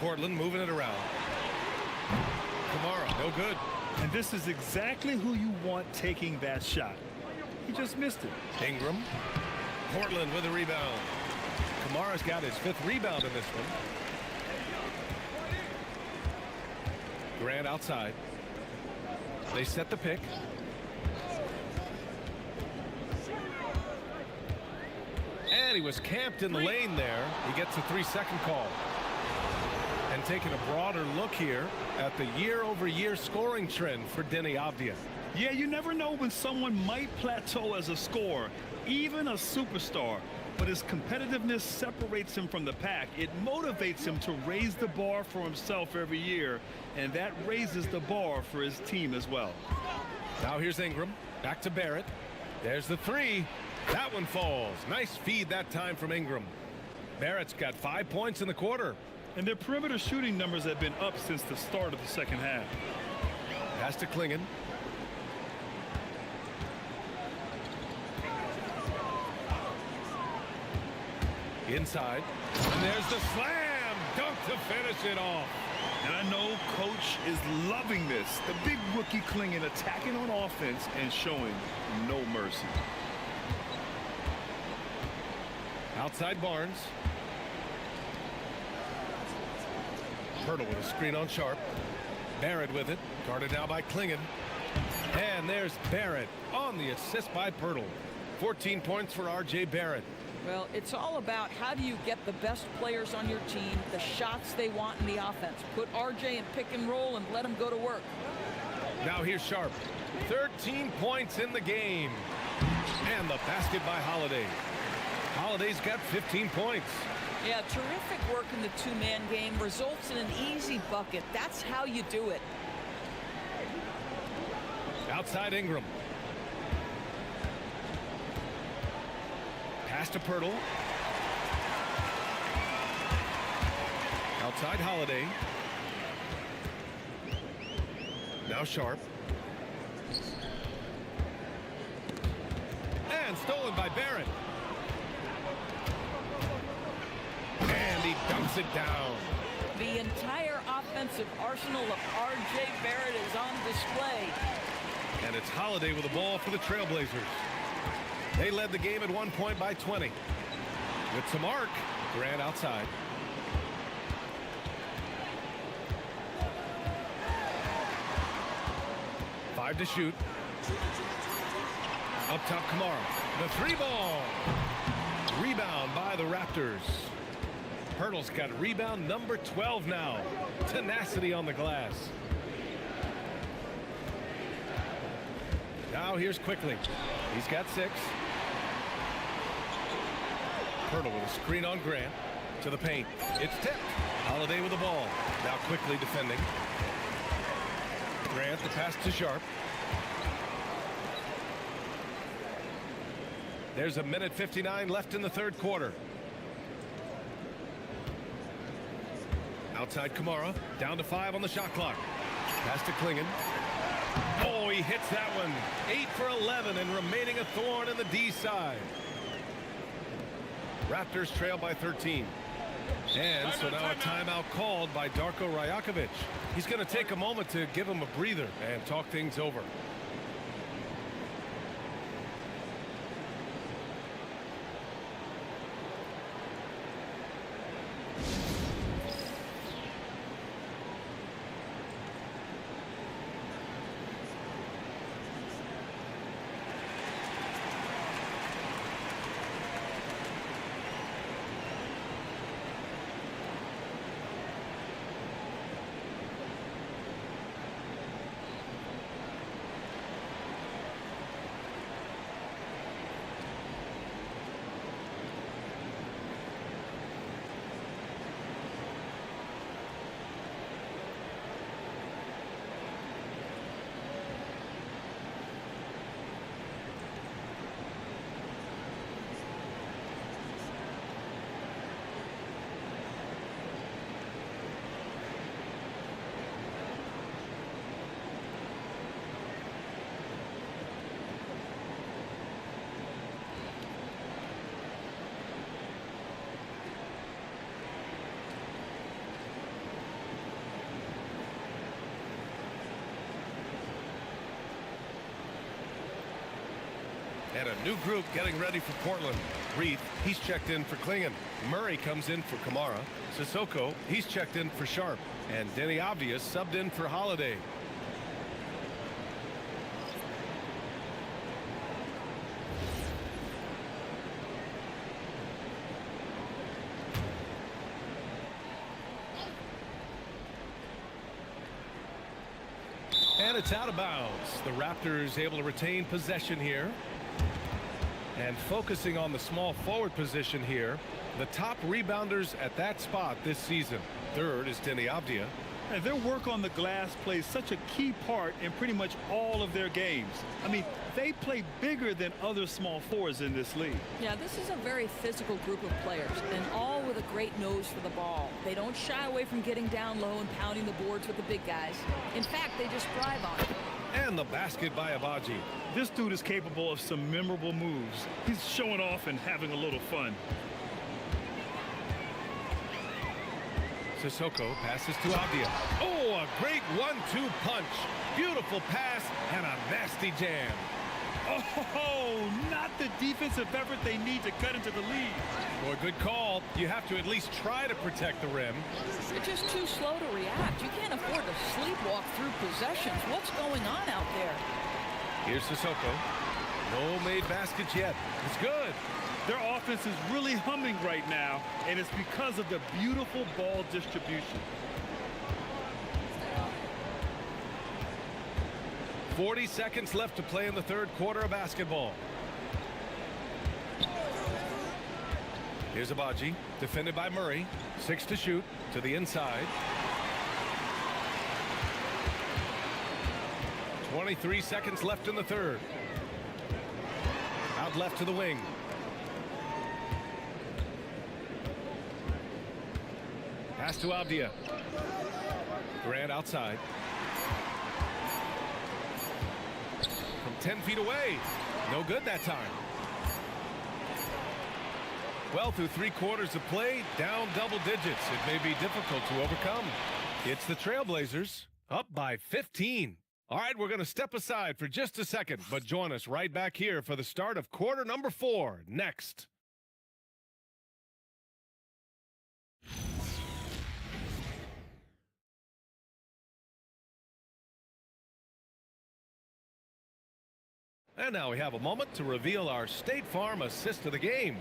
Portland moving it around. Kamara, no good. And this is exactly who you want taking that shot. He just missed it. Ingram. Portland with a rebound. Kamara's got his 5th rebound in this one. Grant outside. They set the pick. And he was camped in the lane there. He gets a 3-second call. And taking a broader look here at the year-over-year scoring trend for Denny Avdia. Yeah, you never know when someone might plateau as a scorer, even a superstar. But his competitiveness separates him from the pack. It motivates him to raise the bar for himself every year, and that raises the bar for his team as well. Now here's Ingram. Back to Barrett. There's the three. That one falls. Nice feed that time from Ingram. Barrett's got 5 points in the quarter. And their perimeter shooting numbers have been up since the start of the second half. Pass to Klingon. Inside. And there's the slam dunk to finish it off. And I know Coach is loving this. The big rookie Klingon attacking on offense and showing no mercy. Outside Barnes. Pirtle with a screen on Sharp. Barrett with it. Guarded now by Klingon. And there's Barrett on the assist by Pirtle. 14 points for R.J. Barrett. Well, it's all about how do you get the best players on your team, the shots they want in the offense. Put RJ in pick and roll and let him go to work. Now here's Sharp. 13 points in the game. And the basket by Holiday. Holiday's got 15 points. Yeah, terrific work in the two-man game results in an easy bucket. That's how you do it. Outside Ingram. Pass to Pirtle. Outside Holiday. Now Sharp. And stolen by Barrett. And he dunks it down. The entire offensive arsenal of R.J. Barrett is on display. And it's Holiday with the ball for the Trailblazers. They led the game at 1 point by 20. With some arc, Grant outside. Five to shoot. Up top, Kamara. The three ball. Rebound by the Raptors. Pirtle's got rebound number 12 now. Tenacity on the glass. Now here's Quickly. He's got 6. Pirtle with a screen on Grant. To the paint. It's tipped. Holiday with the ball. Now Quickly defending. Grant the pass to Sharp. There's a minute 59 left in the third quarter. Outside Kamara. Down to 5 on the shot clock. Pass to Klingon. Oh, he hits that one. 8 for 11 and remaining a thorn in the D side. Raptors trail by 13. And so now a timeout called by Darko Rajakovic. He's going to take a moment to give him a breather and talk things over. And a new group getting ready for Portland. Reed, he's checked in for Klingon. Murray comes in for Kamara. Sissoko, he's checked in for Sharp. And Denny Avdia subbed in for Holiday. And it's out of bounds. The Raptors able to retain possession here. And focusing on the small forward position here, the top rebounders at that spot this season. Third is Denny Avdia. And their work on the glass plays such a key part in pretty much all of their games. I mean, they play bigger than other small forwards in this league. Yeah, this is a very physical group of players, and all with a great nose for the ball. They don't shy away from getting down low and pounding the boards with the big guys. In fact, they just thrive on it. And the basket by Abaji. This dude is capable of some memorable moves. He's showing off and having a little fun. Sissoko passes to Avdia. Oh, a great 1-2 punch. Beautiful pass and a nasty jam. Oh, not the defensive effort they need to cut into the lead. Boy, good call. You have to at least try to protect the rim. You're just too slow to react. You can't afford to sleepwalk through possessions. What's going on out there? Here's Sissoko. No made baskets yet. It's good. Their offense is really humming right now, and it's because of the beautiful ball distribution. 40 seconds left to play in the third quarter of basketball. Here's Abaji, defended by Murray. 6 to shoot, to the inside. 23 seconds left in the third. Out left to the wing. Pass to Avdia. Grant outside. From 10 feet away. No good that time. Well, through 3 quarters of play, down double digits. It may be difficult to overcome. It's the Trailblazers, up by 15. All right, we're going to step aside for just a second, but join us right back here for the start of quarter number 4 next. And now we have a moment to reveal our State Farm assist of the game.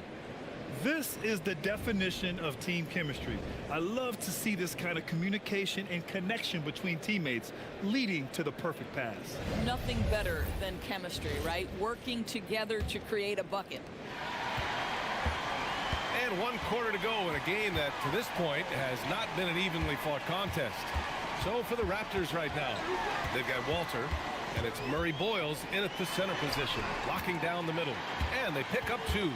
This is the definition of team chemistry. I love to see this kind of communication and connection between teammates leading to the perfect pass. Nothing better than chemistry, right? Working together to create a bucket. And 1 quarter to go in a game that, to this point, has not been an evenly fought contest. So for the Raptors right now, they've got Walter, and it's Murray Boyles in at the center position, locking down the middle. And they pick up 2.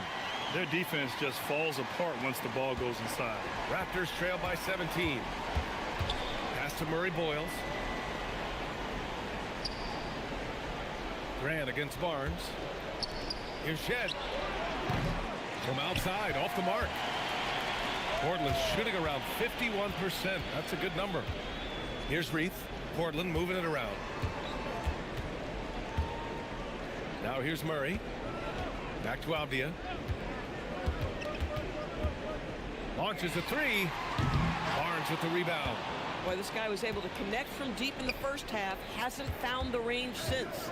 Their defense just falls apart once the ball goes inside. Raptors trail by 17. Pass to Murray Boyles. Grant against Barnes. Here's Shed. From outside, off the mark. Portland shooting around 51%. That's a good number. Here's Reith. Portland moving it around. Now here's Murray. Back to Avdia. Launches a 3. Barnes with the rebound. Boy, this guy was able to connect from deep in the first half. Hasn't found the range since.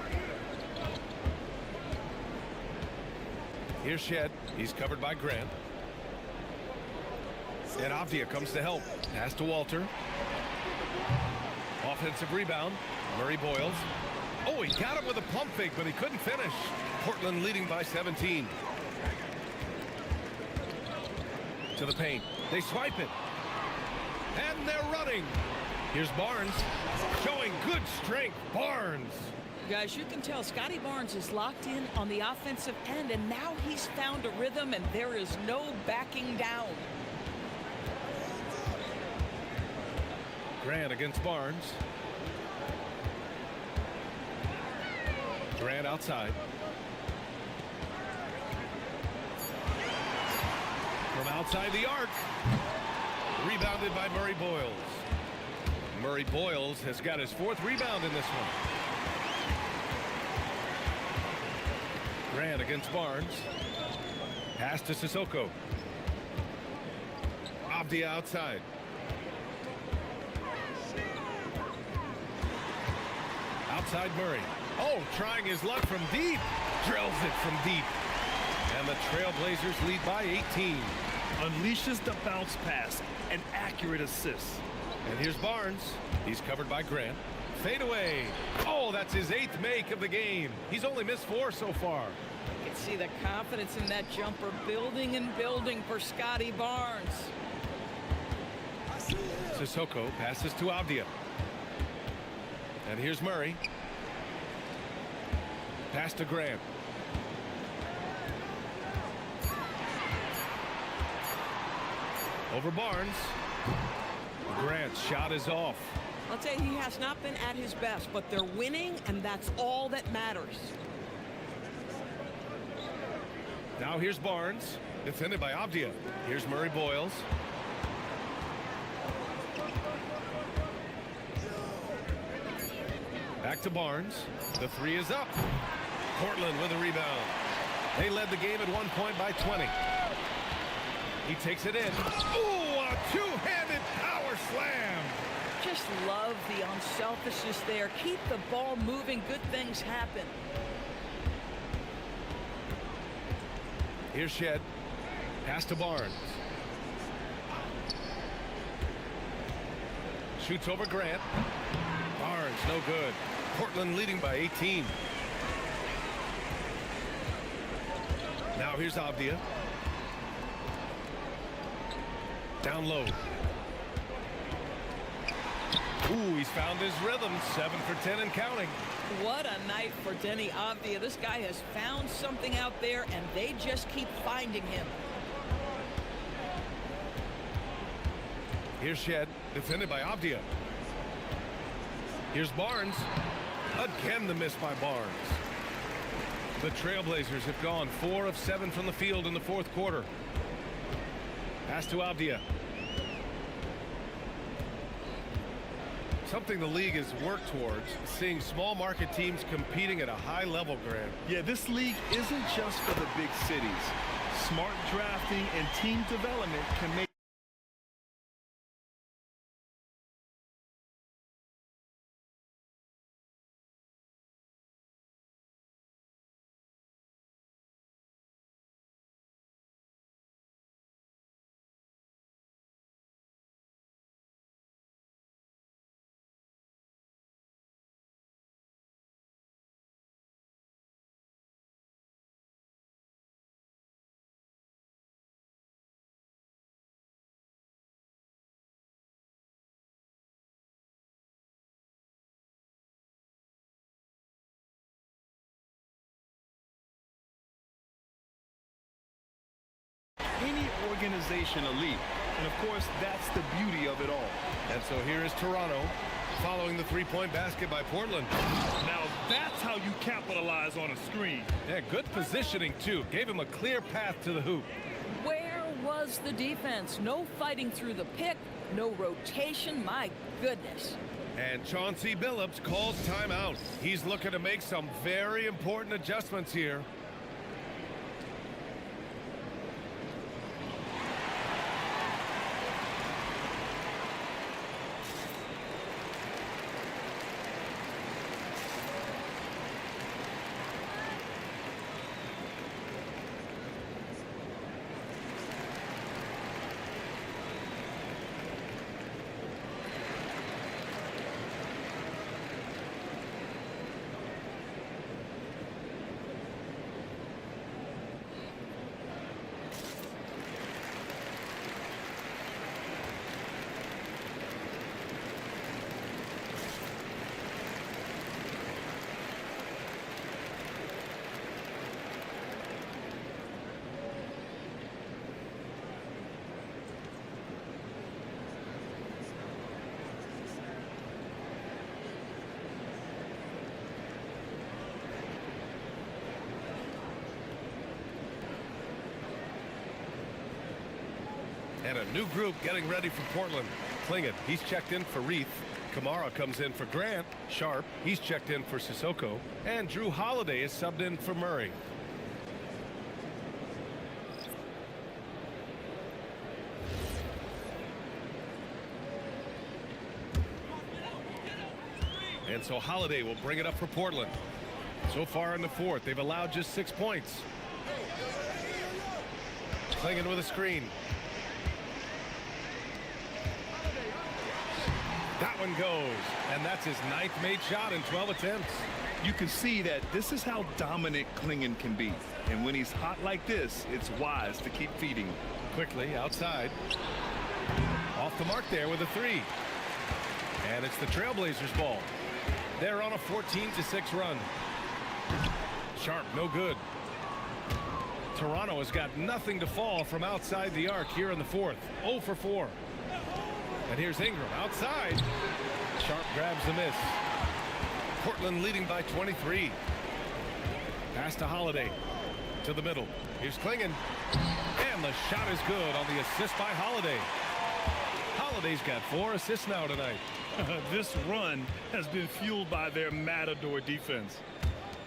Here's Shed. He's covered by Grant. And Avdia comes to help. Pass to Walter. Offensive rebound. Murray Boyles. Oh, he got him with a pump fake, but he couldn't finish. Portland leading by 17. To the paint. They swipe it. And they're running. Here's Barnes. Showing good strength. Barnes. Guys, you can tell Scotty Barnes is locked in on the offensive end, and now he's found a rhythm, and there is no backing down. Grant against Barnes. Grant outside. From outside the arc. Rebounded by Murray Boyles. Murray Boyles has got his 4th rebound in this one. Grant against Barnes. Pass to Sissoko. Avdia outside. Outside Murray. Oh, trying his luck from deep. Drills it from deep. And the Trailblazers lead by 18. Unleashes the bounce pass. An accurate assist. And here's Barnes. He's covered by Grant. Fade away. Oh, that's his 8th make of the game. He's only missed 4 so far. You can see the confidence in that jumper building and building for Scotty Barnes. Sissoko passes to Avdia. And here's Murray. Pass to Grant. Over Barnes. Grant's shot is off. I'll say he has not been at his best, but they're winning, and that's all that matters. Now here's Barnes. Defended by Avdia. Here's Murray Boyles. Back to Barnes. The 3 is up. Portland with a rebound. They led the game at one point by 20. He takes it in. Ooh, a two-handed power slam. Just love the unselfishness there. Keep the ball moving. Good things happen. Here's Shed. Pass to Barnes. Shoots over Grant. Barnes, no good. Portland leading by 18. Now here's Avdia. Down low. Ooh, he's found his rhythm. 7 for 10 and counting. What a night for Denny Avdia. This guy has found something out there, and they just keep finding him. Here's Shed, defended by Avdia. Here's Barnes. Again the miss by Barnes. The Trailblazers have gone 4 of 7 from the field in the fourth quarter. Pass to Avdia. Something the league has worked towards, seeing small market teams competing at a high level, Grant. Yeah, this league isn't just for the big cities. Smart drafting and team development can make any organization elite. And of course, that's the beauty of it all. And so here is Toronto following the three-point basket by Portland. Now that's how you capitalize on a screen. Yeah, good positioning too. Gave him a clear path to the hoop. Where was the defense? No fighting through the pick, no rotation. My goodness. And Chauncey Billups calls timeout. He's looking to make some very important adjustments here. And a new group getting ready for Portland. Klingon, he's checked in for Reith. Kamara comes in for Grant. Sharp, he's checked in for Sissoko. And Drew Holiday is subbed in for Murray. And so Holiday will bring it up for Portland. So far in the fourth, they've allowed just 6 points. Klingon with a screen. That one goes, and that's his 9th made shot in 12 attempts. You can see that this is how dominant Klingon can be. And when he's hot like this, it's wise to keep feeding. Quickly outside. Off the mark there with a 3. And it's the Trailblazers' ball. They're on a 14-6 run. Sharp, no good. Toronto has got nothing to fall from outside the arc here in the fourth. 0 for 4. And here's Ingram outside. Sharp grabs the miss. Portland leading by 23. Pass to Holiday. To the middle. Here's Klingon. And the shot is good on the assist by Holiday. Holiday's got 4 assists now tonight. This run has been fueled by their Matador defense.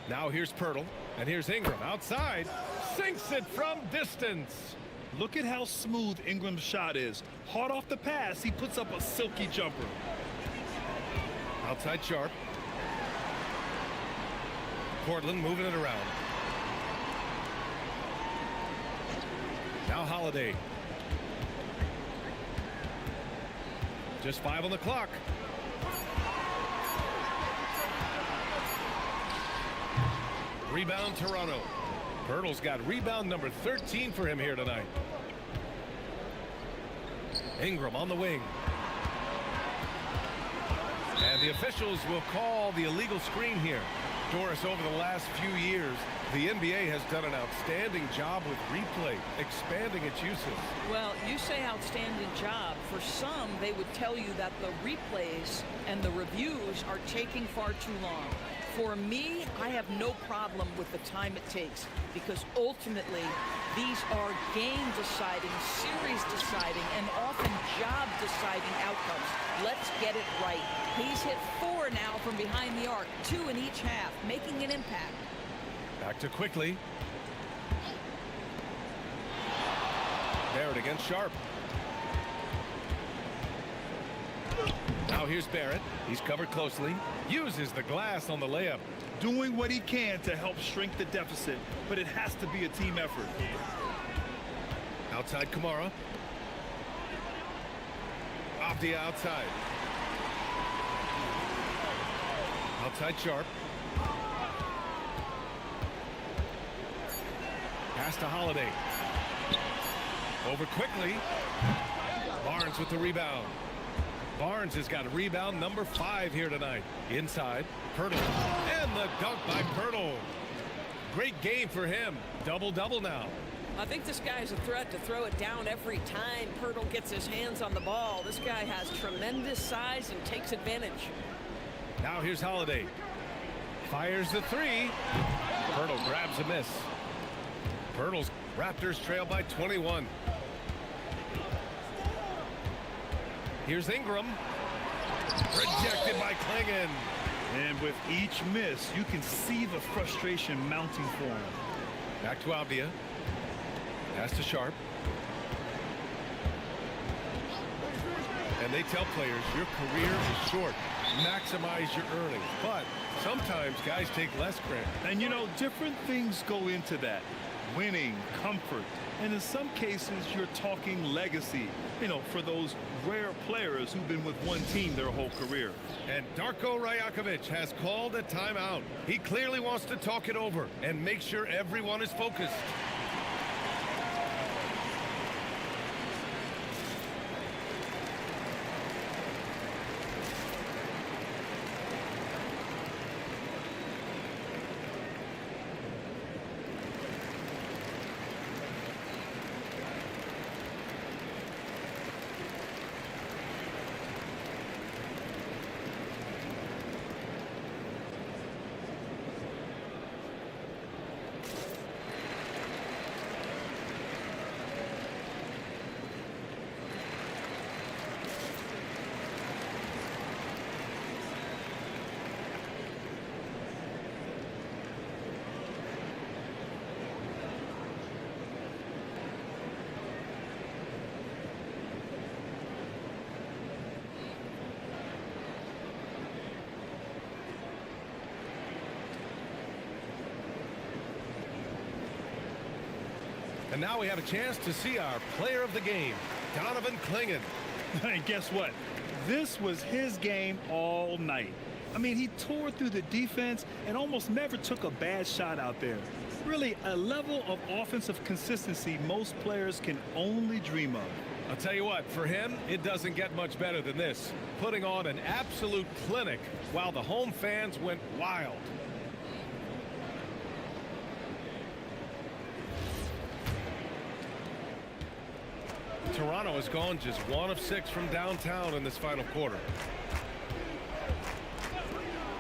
Now here's Pirtle. And here's Ingram outside. Sinks it from distance. Look at how smooth Ingram's shot is. Hard off the pass, he puts up a silky jumper. Outside Sharp. Portland moving it around. Now Holiday. Just 5 on the clock. Rebound Toronto. Pirtle's got rebound number 13 for him here tonight. Ingram on the wing. And the officials will call the illegal screen here. Doris, over the last few years, the NBA has done an outstanding job with replay, expanding its uses. Well, you say outstanding job. For some, they would tell you that the replays and the reviews are taking far too long. For me, I have no problem with the time it takes, because ultimately these are game-deciding, series-deciding, and often job-deciding outcomes. Let's get it right. He's hit 4 now from behind the arc, 2 in each half, making an impact. Back to Quickly. Barrett against Sharp. Now here's Barrett. He's covered closely. Uses the glass on the layup. Doing what he can to help shrink the deficit, but it has to be a team effort. Outside Kamara. Avdia outside. Outside Sharp. Pass to Holiday. Over Quickly. Barnes with the rebound. Barnes has got rebound number 5 here tonight. Inside, Pirtle. And the dunk by Pirtle. Great game for him. Double-double now. I think this guy is a threat to throw it down every time Pirtle gets his hands on the ball. This guy has tremendous size and takes advantage. Now here's Holiday. Fires the 3. Pirtle grabs a miss. Pirtle's Raptors trail by 21. Here's Ingram. Rejected by Klingon. And with each miss, you can see the frustration mounting for him. Back to Avdia. Pass to Sharp. And they tell players, your career is short. Maximize your earnings. But sometimes guys take less credit. And you know, different things go into that. Winning, comfort, and in some cases, you're talking legacy, you know, for those rare players who've been with one team their whole career. And Darko Rajakovic has called a timeout. He clearly wants to talk it over and make sure everyone is focused. And now we have a chance to see our player of the game, Donovan Clingan. And guess what? This was his game all night. I mean, he tore through the defense and almost never took a bad shot out there. Really, a level of offensive consistency most players can only dream of. I'll tell you what, for him, it doesn't get much better than this. Putting on an absolute clinic while the home fans went wild. Toronto has gone just 1 of 6 from downtown in this final quarter.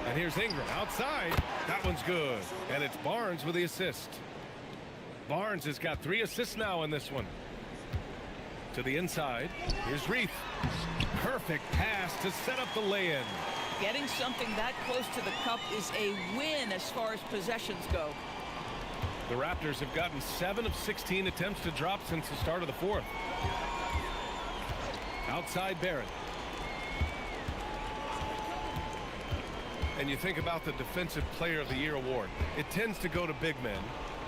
And here's Ingram outside. That one's good. And it's Barnes with the assist. Barnes has got 3 assists now in this one. To the inside. Here's Reith. Perfect pass to set up the lay-in. Getting something that close to the cup is a win as far as possessions go. The Raptors have gotten 7 of 16 attempts to drop since the start of the fourth. Outside Barrett. And you think about the Defensive Player of the Year award. It tends to go to big men.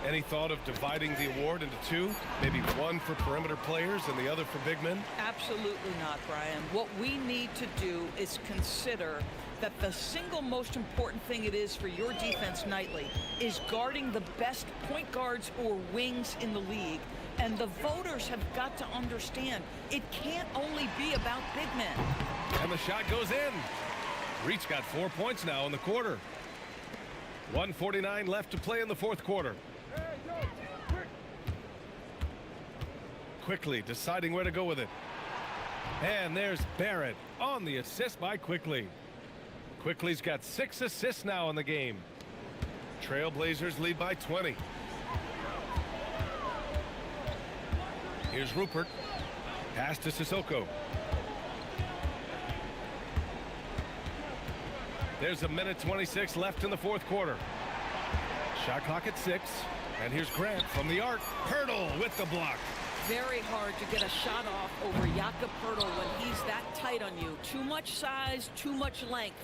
Any thought of dividing the award into 2? Maybe 1 for perimeter players and the other for big men? Absolutely not, Brian. What we need to do is consider that the single most important thing it is for your defense nightly is guarding the best point guards or wings in the league. And the voters have got to understand it can't only be about big men. And the shot goes in. Reed's got 4 points now in the quarter. 1:49 left to play in the fourth quarter. Quickly deciding where to go with it. And there's Barrett on the assist by Quickly. Quickly's got 6 assists now in the game. Trailblazers lead by 20. Here's Rupert. Pass to Sissoko. There's 1:26 left in the fourth quarter. Shot clock at 6. And here's Grant from the arc. Hurdle with the block. Very hard to get a shot off over Jakob Poeltl when he's that tight on you. Too much size, too much length.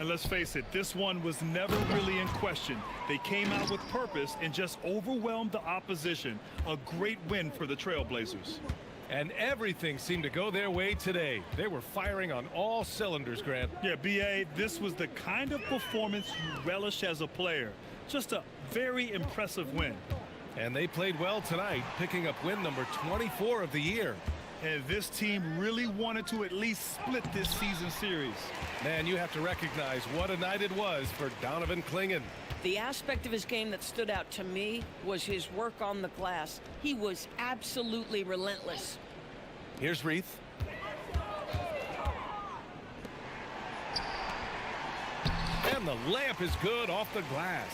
And let's face it, this one was never really in question. They came out with purpose and just overwhelmed the opposition. A great win for the Trailblazers. And everything seemed to go their way today. They were firing on all cylinders, Grant. Yeah, B.A., this was the kind of performance you relish as a player. Just a very impressive win. And they played well tonight, picking up win number 24 of the year. And this team really wanted to at least split this season series. Man, you have to recognize what a night it was for Donovan Clingan. The aspect of his game that stood out to me was his work on the glass. He was absolutely relentless. Here's Reith. And the layup is good off the glass.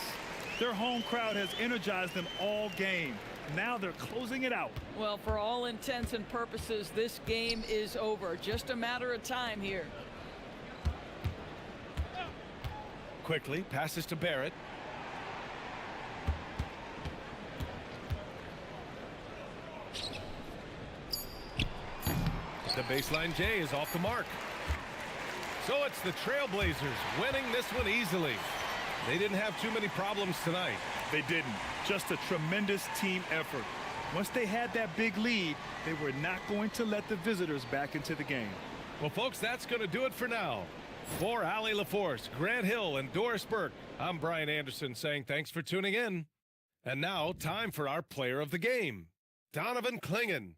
Their home crowd has energized them all game. Now they're closing it out. Well, for all intents and purposes, this game is over. Just a matter of time here. Quickly passes to Barrett. The baseline J is off the mark. So it's the Trailblazers winning this one easily. They didn't have too many problems tonight. They didn't. Just a tremendous team effort. Once they had that big lead, they were not going to let the visitors back into the game. Well, folks, that's going to do it for now. For Allie LaForce, Grant Hill, and Doris Burke, I'm Brian Anderson saying thanks for tuning in. And now, time for our player of the game, Donovan Clingan.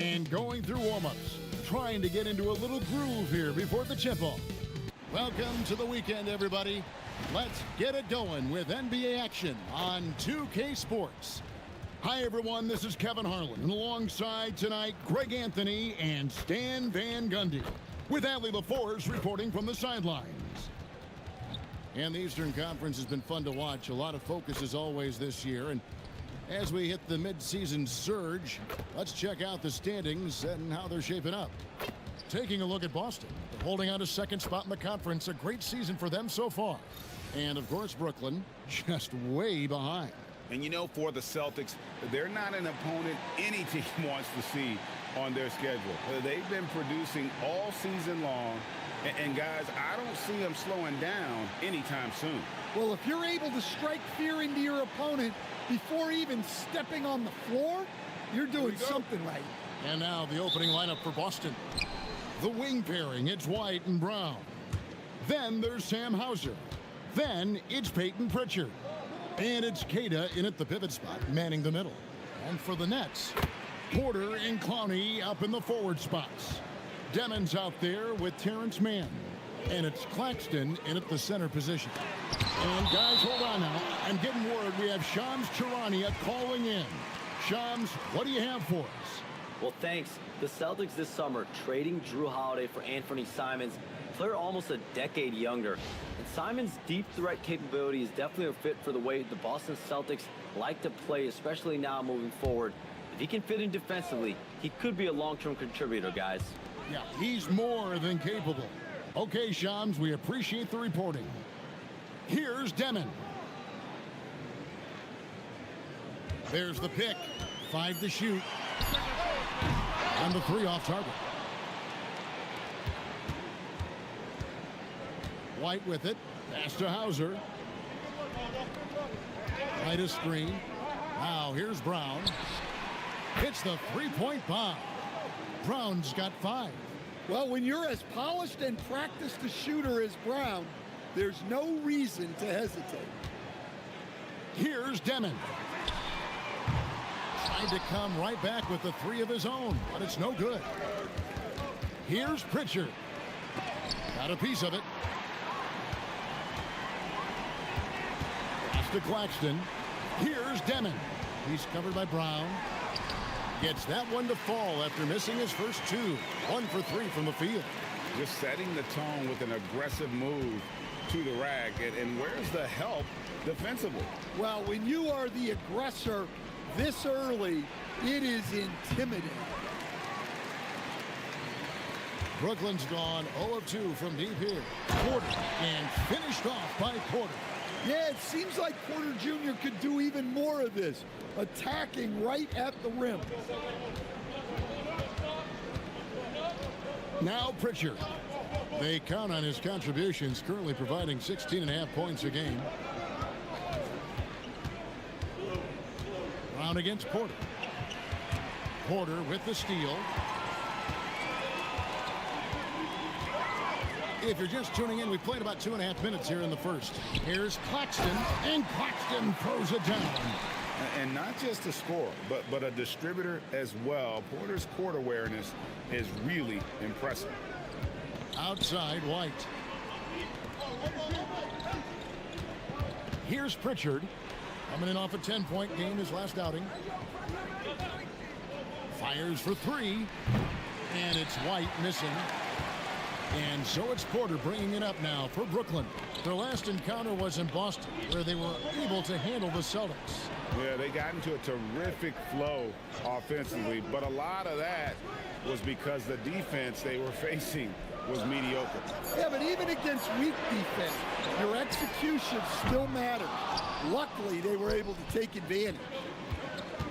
and going through warm-ups, trying to get into a little groove here before the tip-off. Welcome to the weekend, everybody. Let's get it going with NBA action on 2K Sports. Hi, everyone. This is Kevin Harlan, and alongside tonight, Greg Anthony and Stan Van Gundy, with Allie LaForce reporting from the sidelines. And the Eastern Conference has been fun to watch. A lot of focus as always this year. And as we hit the mid-season surge, let's check out the standings and how they're shaping up. Taking a look at Boston, they're holding on to second spot in the conference. A great season for them so far. And of course, Brooklyn just way behind. And you know, for the Celtics, they're not an opponent any team wants to see on their schedule. They've been producing all season long. And guys, I don't see them slowing down anytime soon. Well, if you're able to strike fear into your opponent before even stepping on the floor, you're doing something right. And now the opening lineup for Boston. The wing pairing, it's White and Brown. Then there's Sam Hauser. Then it's Peyton Pritchard. And it's Queta in at the pivot spot, manning the middle. And for the Nets, Porter and Clowney up in the forward spots. Demon's out there with Terrence Mann. And it's Claxton in at the center position. And guys, hold on now. I'm getting word we have Shams Charania calling in. Shams, what do you have for us? Well, thanks. The Celtics this summer trading Drew Holiday for Anthony Simons, player almost a decade younger. And Simons' deep threat capability is definitely a fit for the way the Boston Celtics like to play, especially now moving forward. If he can fit in defensively, he could be a long-term contributor, guys. Yeah, he's more than capable. Okay, Shams, we appreciate the reporting. Here's Demon. There's the pick. 5 to shoot. And the 3 off target. White with it. Pass to Hauser. Right a screen. Now here's Brown. Hits the three-point bomb. Brown's got 5. Well, when you're as polished and practiced a shooter as Brown, there's no reason to hesitate. Here's Demon. Tried to come right back with the 3 of his own, but it's no good. Here's Pritchard. Got a piece of it. Pass to Claxton. Here's Demon. He's covered by Brown. Gets that one to fall after missing his first 2. 1 for 3 from the field. Just setting the tone with an aggressive move to the rack. And where's the help defensively? Well, when you are the aggressor this early, it is intimidating. Brooklyn's gone 0 of 2 from deep here. Porter, and finished off by Porter. Yeah, it seems like Porter Jr. could do even more of this, attacking right at the rim. Now Pritchard. They count on his contributions, currently providing 16.5 points a game. Brown against Porter. Porter with the steal. If you're just tuning in, we've played about 2.5 minutes here in the first. Here's Claxton, and Claxton throws it down. And not just a scorer, but a distributor as well. Porter's court awareness is really impressive. Outside, White. Here's Pritchard. Coming in off a 10-point game his last outing. Fires for 3. And it's White missing. And so it's Porter bringing it up now for Brooklyn. Their last encounter was in Boston, where they were able to handle the Celtics. Yeah, they got into a terrific flow offensively, but a lot of that was because the defense they were facing was mediocre. Yeah, but even against weak defense, your execution still matters. Luckily, they were able to take advantage.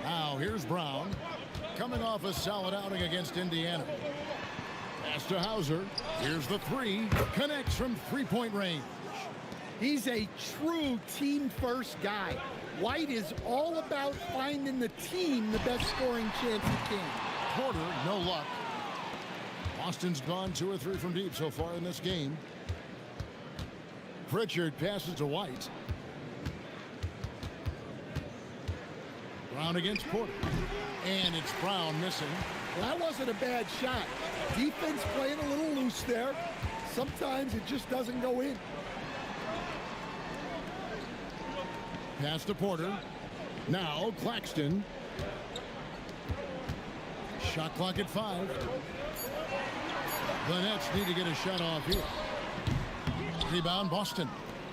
Now, here's Brown, coming off a solid outing against Indiana. Pass to Hauser. Here's the 3. Connects from three-point range. He's a true team-first guy. White is all about finding the team the best scoring chance he can. Porter, no luck. Boston's gone 2 or 3 from deep so far in this game. Pritchard passes to White. Brown against Porter. And it's Brown missing. Well, that wasn't a bad shot. Defense playing a little loose there. Sometimes it just doesn't go in. Pass to Porter. Now Claxton. Shot clock at 5. The Nets need to get a shot off here. Rebound Boston.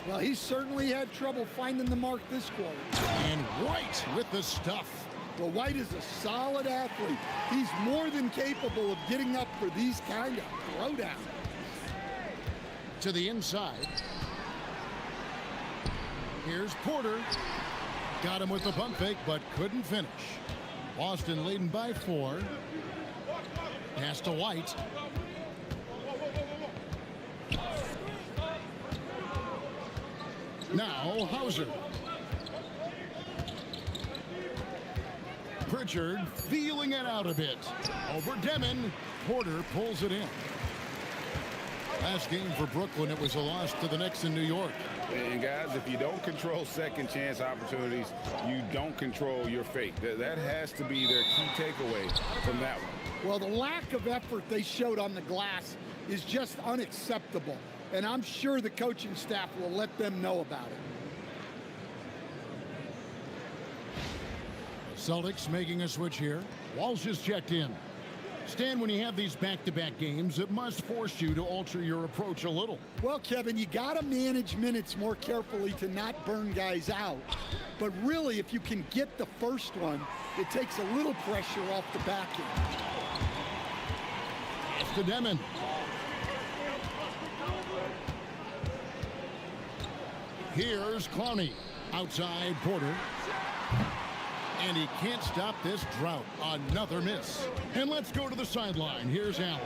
Well, he certainly had trouble finding the mark this quarter. And White with the stuff. Well, White is a solid athlete. He's more than capable of getting up for these kind of throwdowns. To the inside. Here's Porter. Got him with the pump fake, but couldn't finish. Boston leading by 4. Pass to White. Now Hauser. Pritchard feeling it out a bit. Over Demon. Porter pulls it in. Last game for Brooklyn, it was a loss to the Knicks in New York. And guys, if you don't control second chance opportunities, you don't control your fate. That has to be their key takeaway from that one. Well, the lack of effort they showed on the glass is just unacceptable. And I'm sure the coaching staff will let them know about it. Celtics making a switch here. Walsh is checked in. Stan, when you have these back-to-back games, it must force you to alter your approach a little. Well, Kevin, you got to manage minutes more carefully to not burn guys out. But really, if you can get the first one, it takes a little pressure off the back end. It's to Demon. Here's Clowney. Outside Porter. And he can't stop this drought. Another miss. And let's go to the sideline. Here's Allen.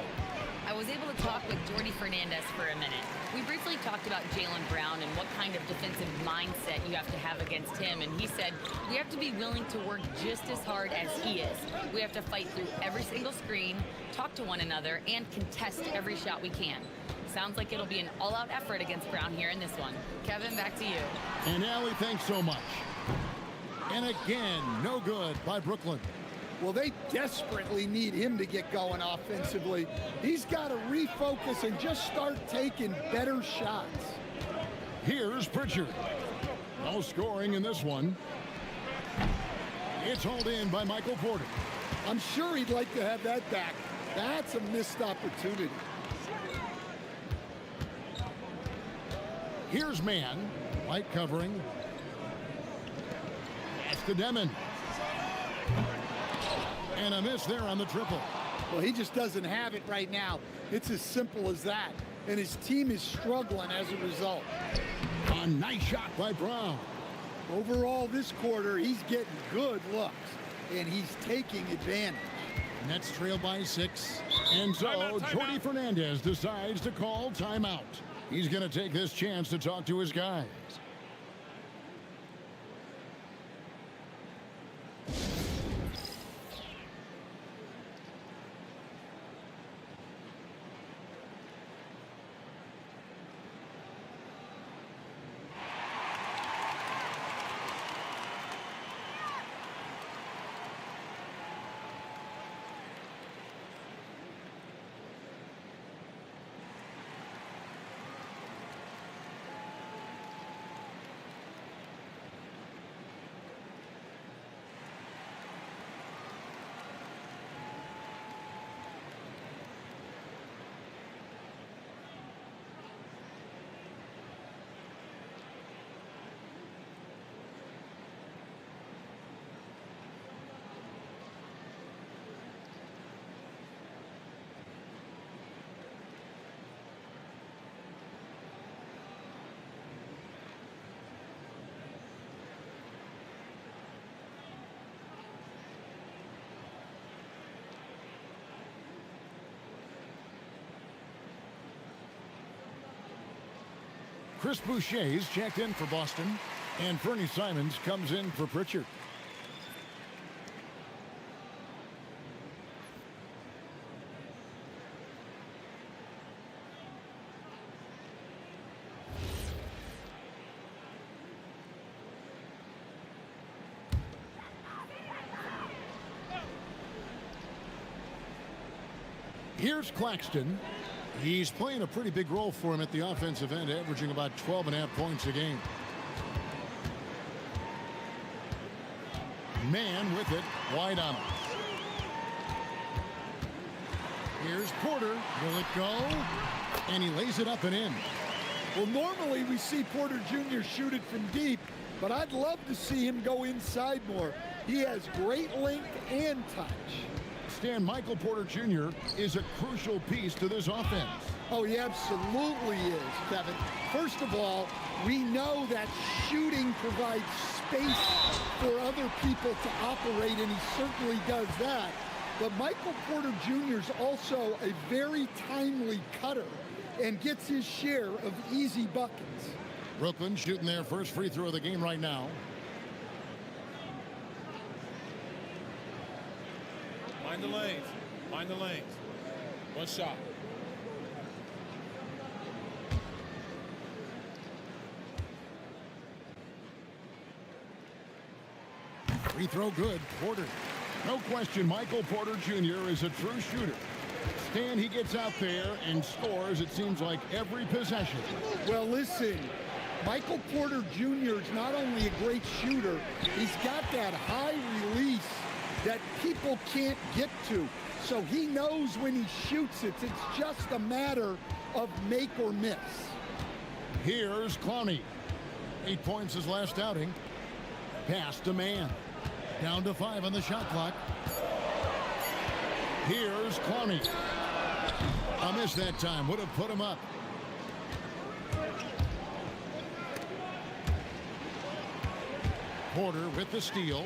I was able to talk with Jordy Fernandez for a minute. We briefly talked about Jaylen Brown and what kind of defensive mindset you have to have against him. And he said, we have to be willing to work just as hard as he is. We have to fight through every single screen, talk to one another, and contest every shot we can. Sounds like it'll be an all-out effort against Brown here in this one. Kevin, back to you. And Allie, thanks so much. And again, no good by Brooklyn. Well, they desperately need him to get going offensively. He's got to refocus and just start taking better shots. Here's Pritchard. No scoring in this one. It's hauled in by Michael Porter. I'm sure he'd like to have that back. That's a missed opportunity. Here's Mann. White covering. That's to Demon. And a miss there on the triple. Well, he just doesn't have it right now. It's as simple as that. And his team is struggling as a result. A nice shot by Brown. Overall, this quarter, he's getting good looks. And he's taking advantage. Nets trail by 6. And so Jordy Fernandez decides to call timeout. He's going to take this chance to talk to his guys. Chris Boucher's checked in for Boston, and Fernie Simons comes in for Pritchard. Here's Claxton. He's playing a pretty big role for him at the offensive end, averaging about 12.5 points a game. Man with it, wide on him. Here's Porter. Will it go? And he lays it up and in. Well, normally we see Porter Jr. shoot it from deep, but I'd love to see him go inside more. He has great length and touch. Stan, Michael Porter Jr. is a crucial piece to this offense. Oh, he absolutely is, Kevin. First of all, we know that shooting provides space for other people to operate, and he certainly does that. But Michael Porter Jr. is also a very timely cutter and gets his share of easy buckets. Brooklyn shooting their first free throw of the game right now. Mind the lanes. Mind the lanes. One shot. Free throw good. Porter. No question, Michael Porter Jr. is a true shooter. Stan, he gets out there and scores, it seems like, every possession. Well, listen, Michael Porter Jr. is not only a great shooter, he's got that high release that people can't get to. So he knows when he shoots it. It's just a matter of make or miss. Here's Clowney. 8 points his last outing. Pass to Man. Down to 5 on the shot clock. Here's Clowney. A miss that time. Would have put him up. Porter with the steal.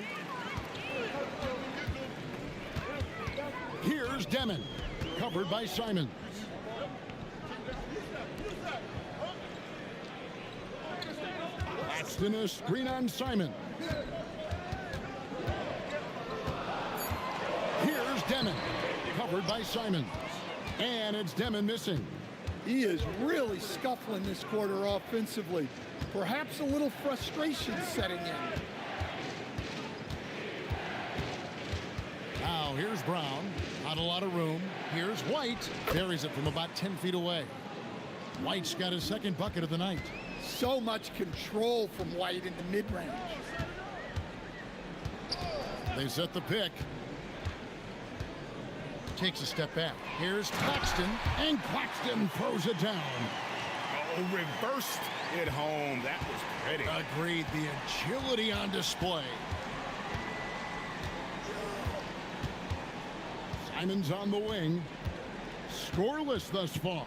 Here's Demon. Covered by Simons. Claxton a screen on Simon. Here's Demon. Covered by Simons. And it's Demon missing. He is really scuffling this quarter offensively. Perhaps a little frustration setting in. Now here's Brown. Not a lot of room. Here's White. Buries it from about 10 feet away. White's got his second bucket of the night. So much control from White in the mid-range. They set the pick. Takes a step back. Here's Claxton, and Claxton throws it down. Oh, reversed it home. That was pretty. Agreed. The agility on display. Simons on the wing. Scoreless thus far.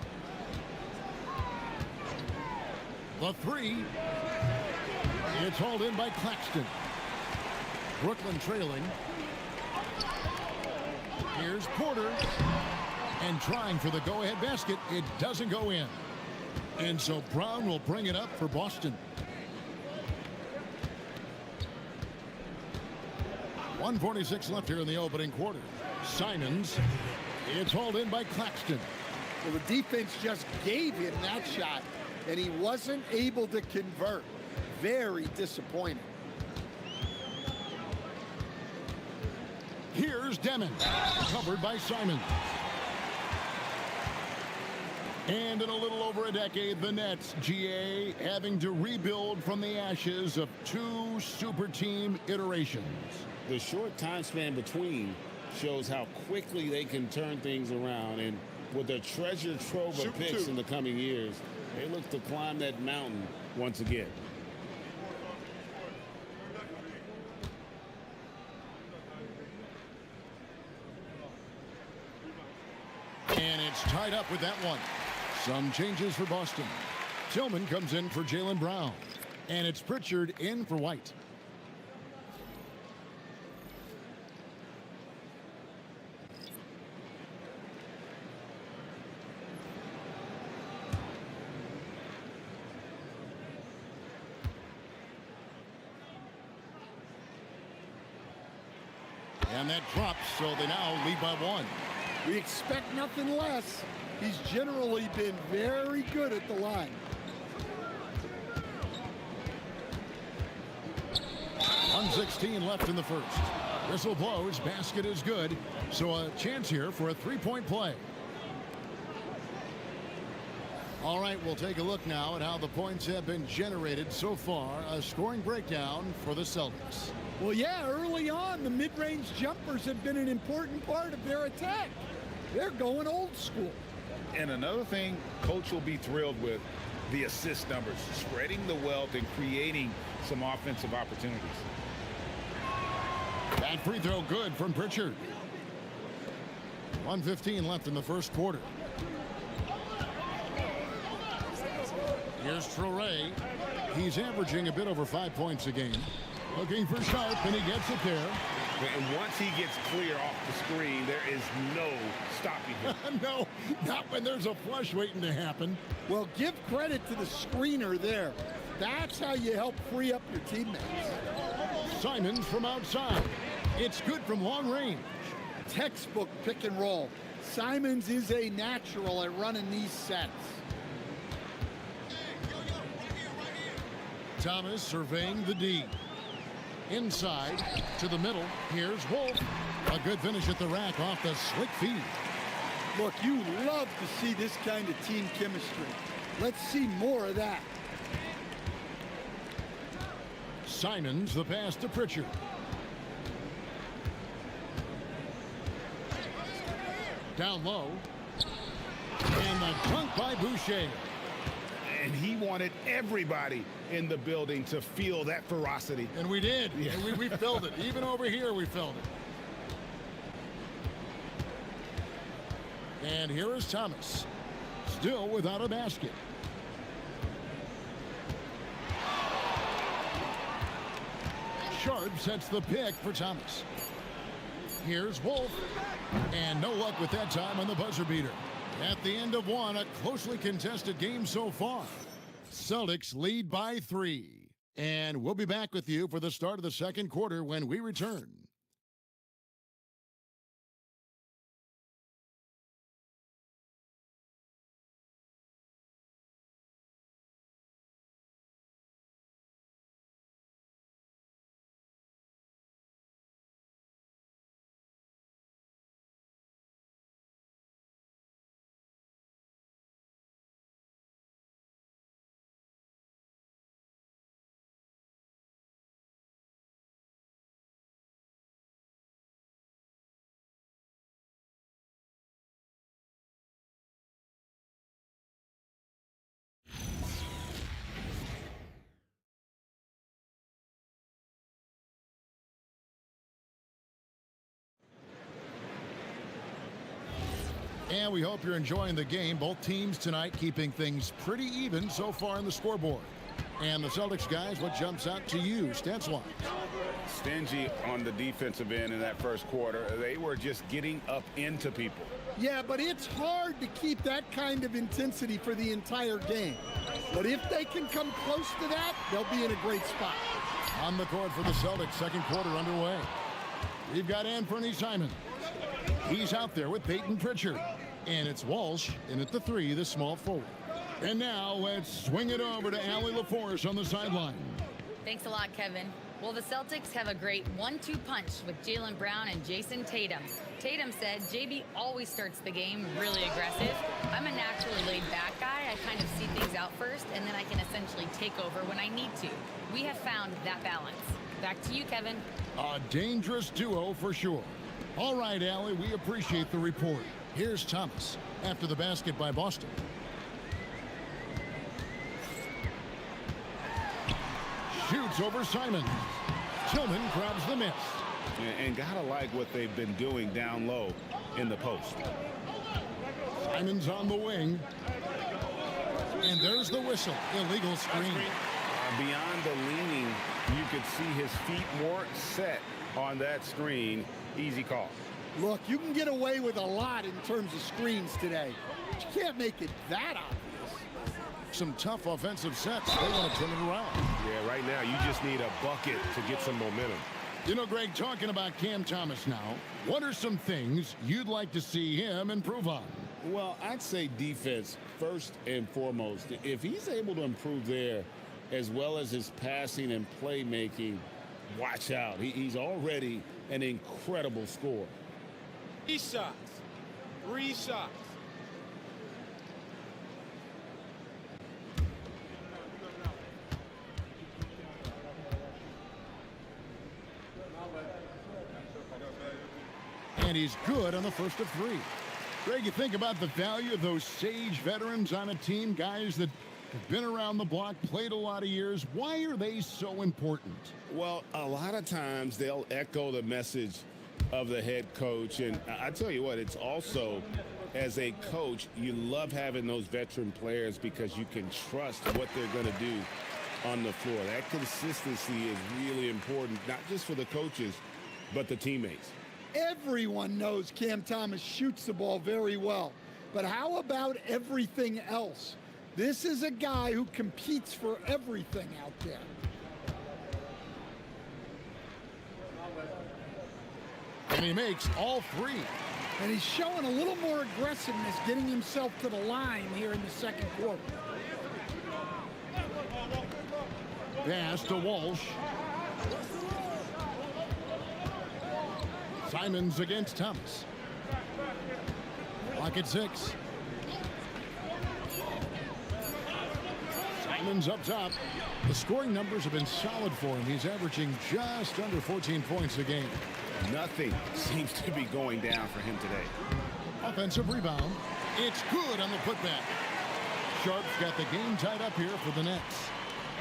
The three. It's hauled in by Claxton. Brooklyn trailing. Here's Porter. And trying for the go-ahead basket. It doesn't go in. And so Brown will bring it up for Boston. 1:46 left here in the opening quarter. Simons. It's hauled in by Claxton. Well, the defense just gave him that shot, and he wasn't able to convert. Very disappointing. Here's Demon. Covered by Simons. And in a little over a decade, the Nets, GA, having to rebuild from the ashes of two super team iterations. The short time span between shows how quickly they can turn things around, and with their treasure trove of picks in the coming years, they look to climb that mountain once again. And it's tied up with that one. Some changes for Boston. Tillman comes in for Jaylen Brown. And it's Pritchard in for White. And that drops, so they now lead by one. We expect nothing less. He's generally been very good at the line. .116 left in the first. Whistle blows, basket is good. So a chance here for a three-point play. All right, we'll take a look now at how the points have been generated so far. A scoring breakdown for the Celtics. Well, yeah, early on, the mid-range jumpers have been an important part of their attack. They're going old school. And another thing Coach will be thrilled with, the assist numbers, spreading the wealth and creating some offensive opportunities. That free throw good from Pritchard. 1:15 left in the first quarter. Here's Traore. He's averaging a bit over 5 points a game. Looking for Sharp, and he gets it there. And once he gets clear off the screen, there is no stopping him. No, not when there's a flush waiting to happen. Well, give credit to the screener there. That's how you help free up your teammates. Simons from outside. It's good from long range. Textbook pick and roll. Simons is a natural at running these sets. Thomas surveying the D. Inside to the middle. Here's Wolf. A good finish at the rack off the slick feed. Look, you love to see this kind of team chemistry. Let's see more of that. Simons, the pass to Pritchard. Down low. And the dunk by Boucher. And he wanted everybody in the building to feel that ferocity. And we did. Yeah. And we felt it. Even over here, we felt it. And here is Thomas. Still without a basket. Sharp sets the pick for Thomas. Here's Wolf. And no luck with that time on the buzzer beater. At the end of one, a closely contested game so far. Celtics lead by 3. And we'll be back with you for the start of the second quarter when we return. And we hope you're enjoying the game. Both teams tonight keeping things pretty even so far on the scoreboard. And the Celtics guys, what jumps out to you, stats-wise? Stingy on the defensive end in that first quarter. They were just getting up into people. Yeah, but it's hard to keep that kind of intensity for the entire game. But if they can come close to that, they'll be in a great spot. On the court for the Celtics, second quarter underway. We've got Anthony Simons. He's out there with Peyton Pritchard. And it's Walsh in at the 3, the small forward. And now let's swing it over to Allie LaForce on the sideline. Thanks a lot, Kevin. Well, the Celtics have a great 1-2 punch with Jaylen Brown and Jason Tatum. Tatum said, JB always starts the game really aggressive. I'm a naturally laid-back guy. I kind of see things out first, and then I can essentially take over when I need to. We have found that balance. Back to you, Kevin. A dangerous duo for sure. All right, Allie, we appreciate the report. Here's Thomas after the basket by Boston. Shoots over Simons. Tillman grabs the miss. And gotta like what they've been doing down low in the post. Simons on the wing. And there's the whistle. Illegal screen. Beyond the leaning, you could see his feet weren't set on that screen. Easy call. Look, you can get away with a lot in terms of screens today. But you can't make it that obvious. Some tough offensive sets. They want to turn it around. Yeah, right now you just need a bucket to get some momentum. You know, Greg, talking about Cam Thomas now, what are some things you'd like to see him improve on? Well, I'd say defense first and foremost. If he's able to improve there, as well as his passing and playmaking, watch out. He's already an incredible scorer. 3 shots. 3 shots. and he's good on the first of 3. Greg, you think about the value of those sage veterans on a team, guys that have been around the block, played a lot of years. Why are they so important? Well, a lot of times they'll echo the message of the head coach. And I tell you what, it's also, as a coach, you love having those veteran players because you can trust what they're going to do on the floor. That consistency is really important, not just for the coaches, but the teammates. Everyone knows Cam Thomas shoots the ball very well. But how about everything else? This is a guy who competes for everything out there. And he makes all 3. And he's showing a little more aggressiveness, getting himself to the line here in the second quarter. Pass to Walsh. Simons against Thomas. Clock at 6. Simons up top. The scoring numbers have been solid for him. He's averaging just under 14 points a game. Nothing seems to be going down for him today. Offensive rebound. It's good on the putback. Sharp's got the game tied up here for the Nets.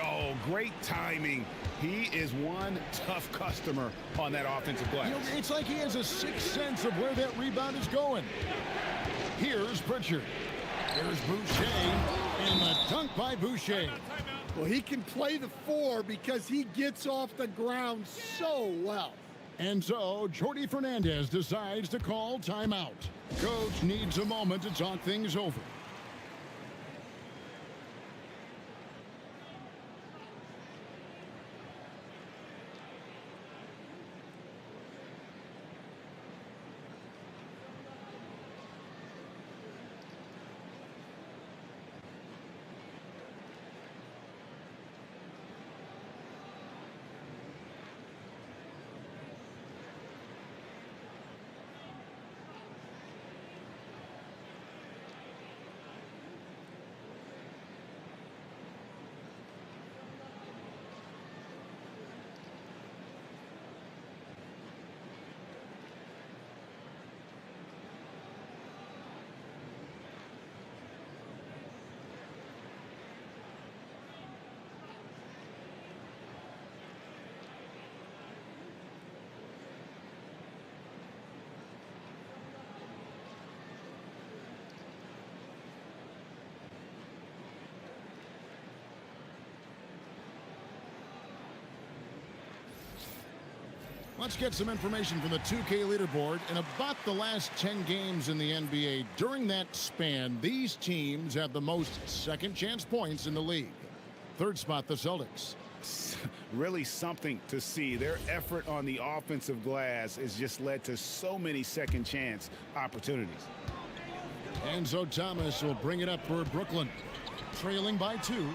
Oh, great timing. He is one tough customer on that offensive glass. You know, it's like he has a sixth sense of where that rebound is going. Here's Pritchard. There's Boucher, and the dunk by Boucher. Well, he can play the 4 because he gets off the ground so well. And so, Jordy Fernandez decides to call timeout. Coach needs a moment to talk things over. Let's get some information from the 2K leaderboard. In about the last 10 games in the NBA, during that span, these teams have the most second chance points in the league. Third spot, the Celtics. Really something to see. Their effort on the offensive glass has just led to so many second chance opportunities. And so Thomas will bring it up for Brooklyn, trailing by 2.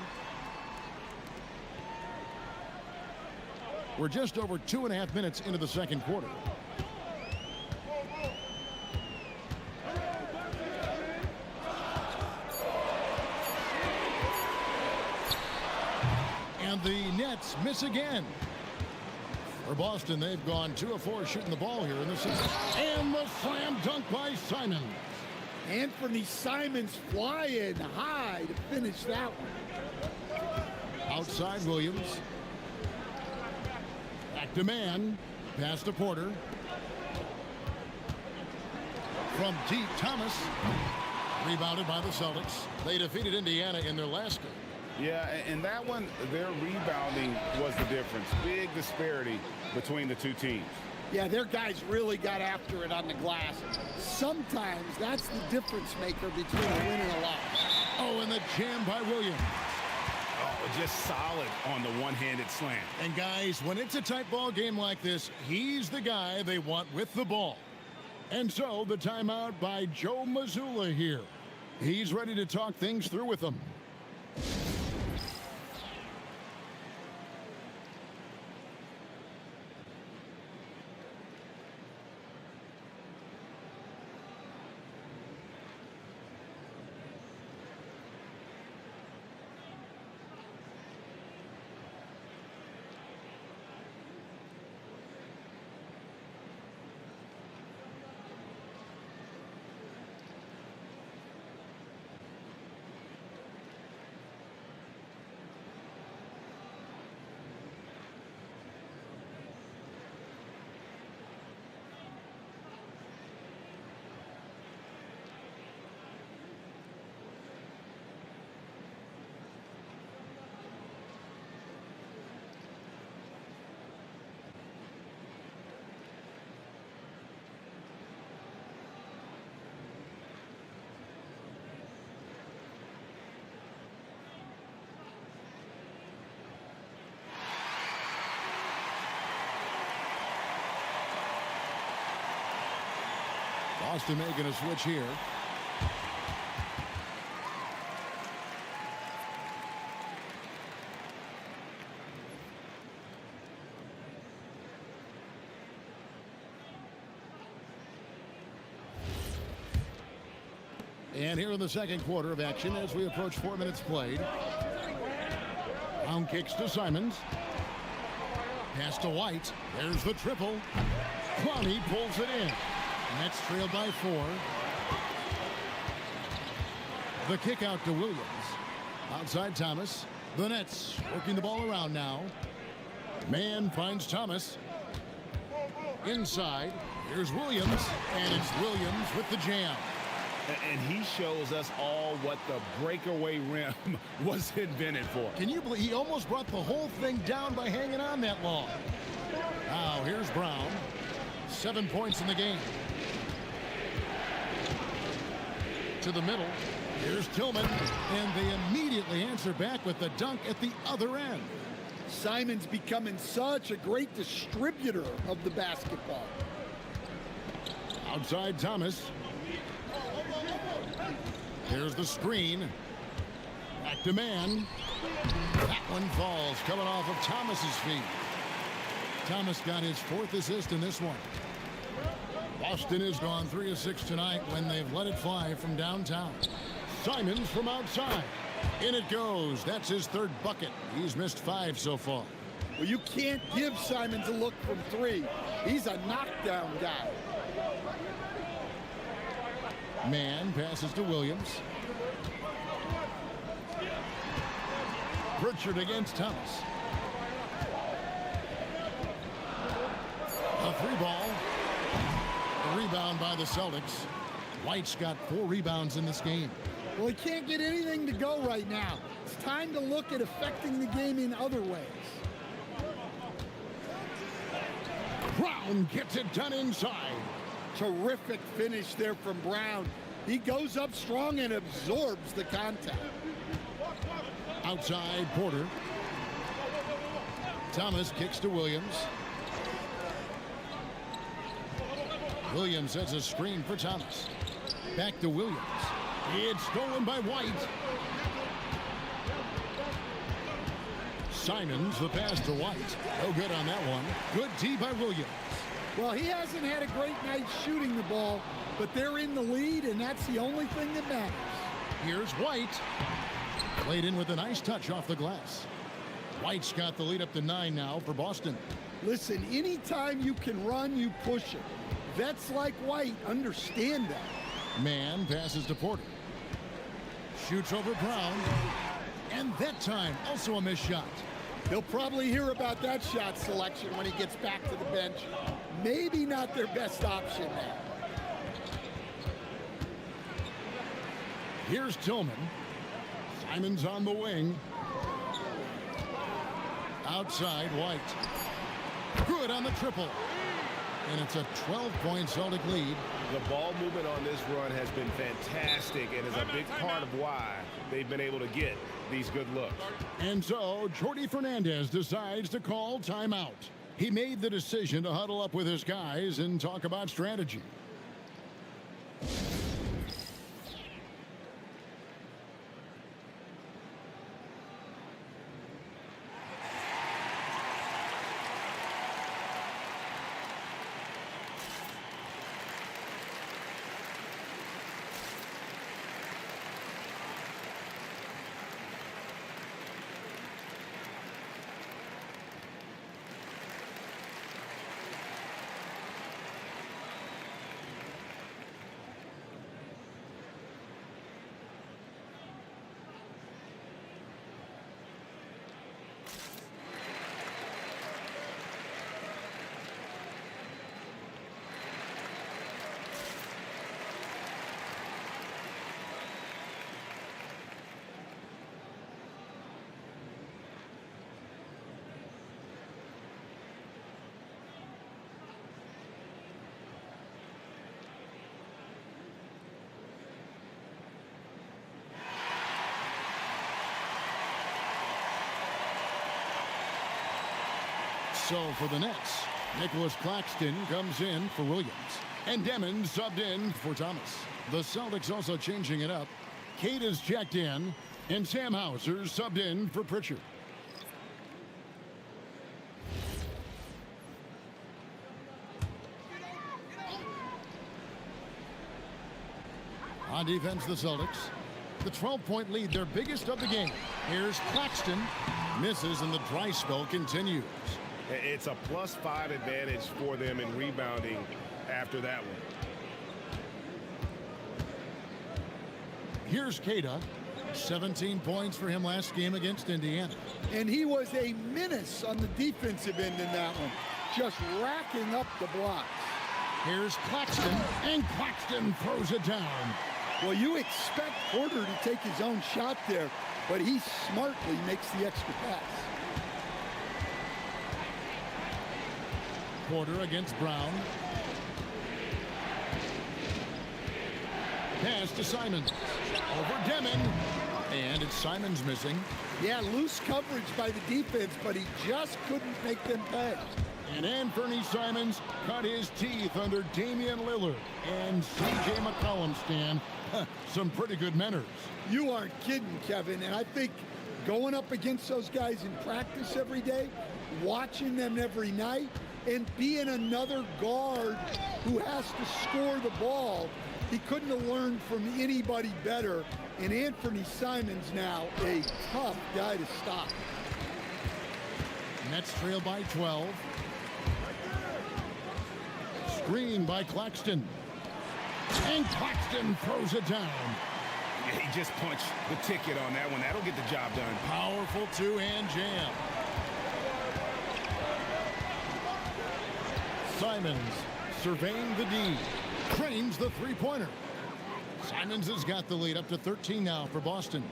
We're just over 2.5 minutes into the second quarter. And the Nets miss again. For Boston, they've gone 2 of 4 shooting the ball here in the second. And the slam dunk by Simon. Anthony Simons flying high to finish that one. Outside Williams. Back to man. Pass to Porter. From deep, Thomas. Rebounded by the Celtics. They defeated Indiana in their last game. Yeah, and that one, their rebounding was the difference. Big disparity between the two teams. Yeah, their guys really got after it on the glass. Sometimes that's the difference maker between a win and a loss. Oh, and the jam by Williams. Oh, just solid on the one-handed slam. And guys, when it's a tight ball game like this, he's the guy they want with the ball. And so the timeout by Joe Mazzulla here. He's ready to talk things through with them. Boston making a switch here. And here in the second quarter of action as we approach 4 minutes played. Round kicks to Simons. Pass to White. There's the triple. Kwame pulls it in. Nets trailed by 4. The kick out to Williams. Outside Thomas. The Nets working the ball around now. Man finds Thomas. Inside. Here's Williams. And it's Williams with the jam. And he shows us all what the breakaway rim was invented for. Can you believe he almost brought the whole thing down by hanging on that long? Now here's Brown. 7 points in the game. To the middle. Here's Tillman. And they immediately answer back with the dunk at the other end. Simon's becoming such a great distributor of the basketball. Outside Thomas. Here's the screen. Back to Man. That one falls, coming off of Thomas's feet. Thomas got his 4th assist in this one. Boston has gone 3 of 6 tonight when they've let it fly from downtown. Simons from outside. In it goes. That's his 3rd bucket. He's missed 5 so far. Well, you can't give Simons a look from 3. He's a knockdown guy. Man passes to Williams. Pritchard against Thomas. A 3 ball. A rebound by the Celtics. White's got 4 rebounds in this game. Well, he can't get anything to go right now. It's time to look at affecting the game in other ways. Brown gets it done inside. Terrific finish there from Brown. He goes up strong and absorbs the contact. Outside Porter. Thomas kicks to Williams. Williams sets a screen for Thomas. Back to Williams. It's stolen by White. Simons, the pass to White. No good on that one. Good D by Williams. Well, he hasn't had a great night shooting the ball, but they're in the lead, and that's the only thing that matters. Here's White. Played in with a nice touch off the glass. White's got the lead up to 9 now for Boston. Listen, anytime you can run, you push it. Vets like White understand that. Man passes to Porter. Shoots over Brown. And that time, also a missed shot. He'll probably hear about that shot selection when he gets back to the bench. Maybe not their best option there. Here's Tillman. Simons on the wing. Outside White. Good on the triple. And it's a 12-point Celtic lead. The ball movement on this run has been fantastic and is a big part of why they've been able to get these good looks. And so Jordi Fernandez decides to call timeout. He made the decision to huddle up with his guys and talk about strategy. So for the Nets, Nicholas Claxton comes in for Williams. And Demon subbed in for Thomas. The Celtics also changing it up. Kate is checked in. And Sam Hauser subbed in for Pritchard. On defense, the Celtics. The 12-point lead, their biggest of the game. Here's Claxton. Misses, and the dry spell continues. It's a +5 advantage for them in rebounding after that one. Here's Keita. 17 points for him last game against Indiana. And he was a menace on the defensive end in that one, just racking up the blocks. Here's Claxton, and Claxton throws it down. Well, you expect Porter to take his own shot there, but he smartly makes the extra pass. Porter against Brown. Pass to Simons. Over Demon. And it's Simons missing. Yeah, loose coverage by the defense, but he just couldn't make them pay. And Anthony Simons cut his teeth under Damian Lillard. And C.J. McCollum, Stan. Some pretty good manners. You aren't kidding, Kevin. And I think going up against those guys in practice every day, watching them every night, and being another guard who has to score the ball, he couldn't have learned from anybody better. And Anthony Simons now a tough guy to stop. Nets trail by 12. Screen by Claxton. And Claxton throws it down. Yeah, he just punched the ticket on that one. That'll get the job done. Powerful two-hand jam. Simons surveying the D. Cranes the three-pointer. Simons has got the lead up to 13 now for Boston.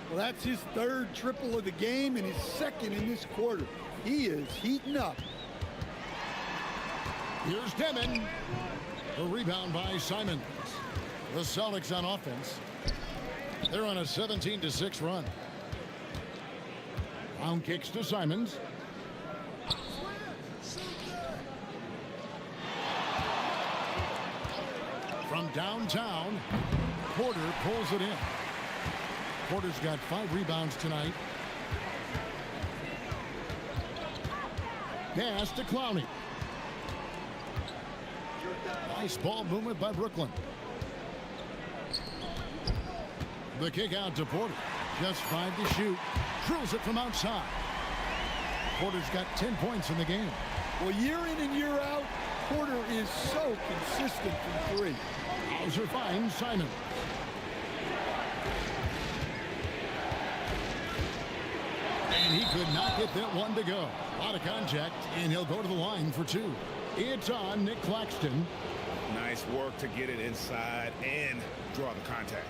Well, that's his third triple of the game and his second in this quarter. He is heating up. Here's Demon. The rebound by Simons. The Celtics on offense. They're on a 17-6 run. Brown kicks to Simons. From downtown, Porter pulls it in. Porter's got 5 rebounds tonight. Pass to Clowney. Nice ball movement by Brooklyn. The kick out to Porter. Just 5 to shoot. Drills it from outside. Porter's got 10 points in the game. Well, year in and year out, Porter is so consistent from 3. Hauser finds Simon. And he could not get that one to go. A lot of contact, and he'll go to the line for 2. It's on Nick Claxton. Nice work to get it inside and draw the contact.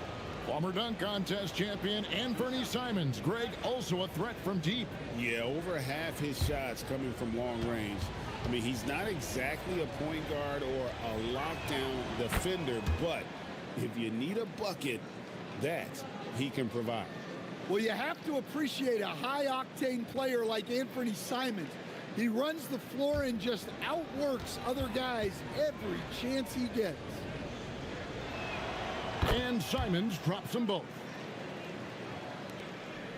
Former dunk contest champion Anthony Simons. Greg, also a threat from deep. Yeah, over half his shots coming from long range. I mean, he's not exactly a point guard or a lockdown defender, but if you need a bucket, that he can provide. Well, you have to appreciate a high-octane player like Anthony Simons. He runs the floor and just outworks other guys every chance he gets. And Simons drops them both.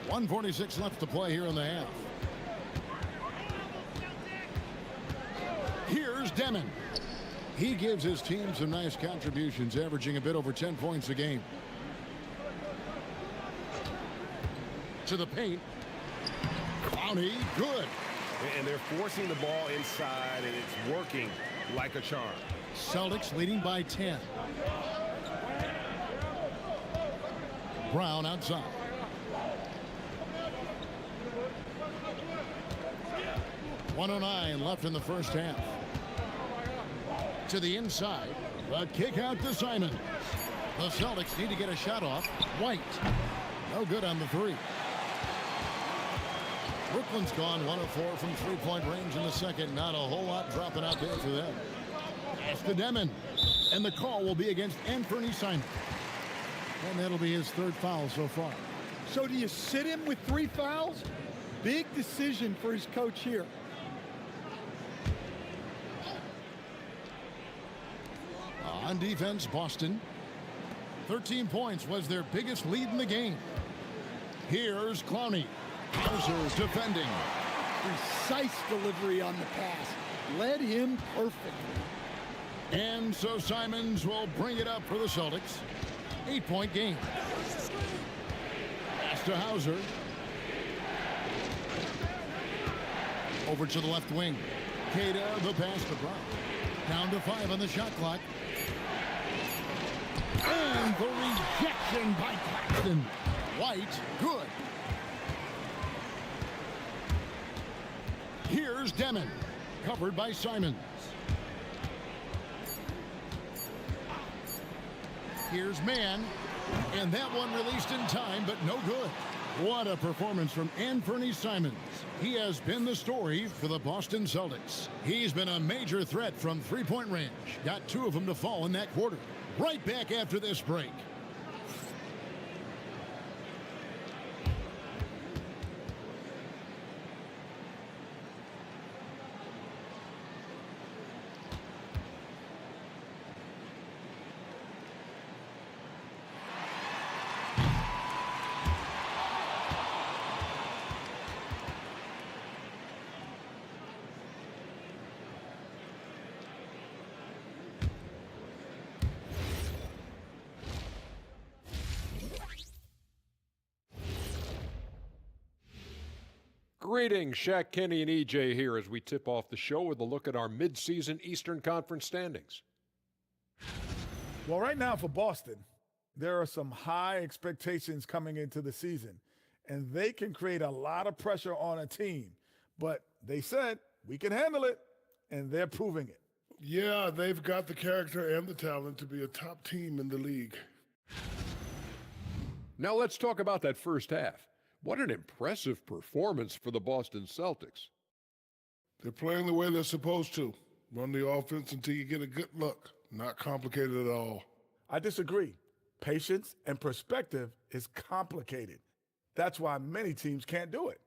1:46 left to play here in the half. Here's Demon. He gives his team some nice contributions, averaging a bit over 10 points a game. To the paint. Clowney, good. And they're forcing the ball inside, and it's working like a charm. Celtics leading by 10. Brown outside. .109 left in the first half. To the inside. A kick out to Simon. The Celtics need to get a shot off. White. No good on the 3. Brooklyn's gone 1 of 4 from three-point range in the second. Not a whole lot dropping out there for them. Pass to Demon. And the call will be against Anthony Simons. And that'll be his 3rd foul so far. So do you sit him with 3 fouls? Big decision for his coach here. On defense, Boston. 13 points was their biggest lead in the game. Here's Clowney. Hauser defending. Precise delivery on the pass. Led him perfectly. And so Simons will bring it up for the Celtics. 8-point game. Pass to Hauser. Over to the left wing. Queta, the pass to Brown. Down to 5 on the shot clock. And the rejection by Claxton. White, good. Here's Demon, covered by Simons. Here's Mann, and that one released in time, but no good. What a performance from Anthony Simons. He has been the story for the Boston Celtics. He's been a major threat from three-point range. Got 2 of them to fall in that quarter. Right back after this break. Greetings, Shaq, Kenny, and EJ here as we tip off the show with a look at our midseason Eastern Conference standings. Well, right now for Boston, there are some high expectations coming into the season, and they can create a lot of pressure on a team. But they said, we can handle it, and they're proving it. Yeah, they've got the character and the talent to be a top team in the league. Now let's talk about that first half. What an impressive performance for the Boston Celtics. They're playing the way they're supposed to. Run the offense until you get a good look. Not complicated at all. I disagree. Patience and perspective is complicated. That's why many teams can't do it.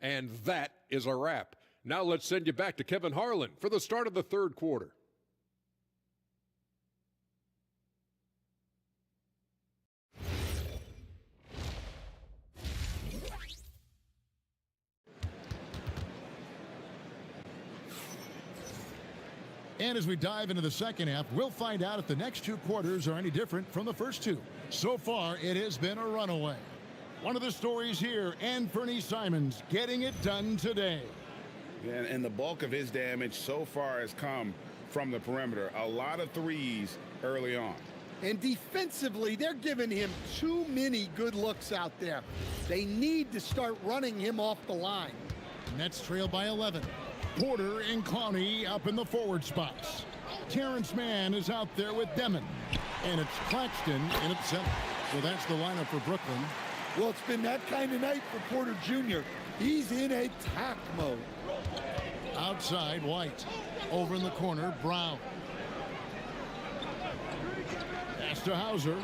And that is a wrap. Now let's send you back to Kevin Harlan for the start of the third quarter. And as we dive into the second half, we'll find out if the next 2 quarters are any different from the first 2. So far, it has been a runaway. One of the stories here, Anthony Simons getting it done today. Yeah, and the bulk of his damage so far has come from the perimeter. A lot of threes early on. And defensively, they're giving him too many good looks out there. They need to start running him off the line. Nets trail by 11. Porter and Clowney up in the forward spots. Terrence Mann is out there with Demon. And it's Claxton in at center. So that's the lineup for Brooklyn. Well, it's been that kind of night for Porter Jr. He's in attack mode. Outside, White. Over in the corner, Brown. Pass to Hauser.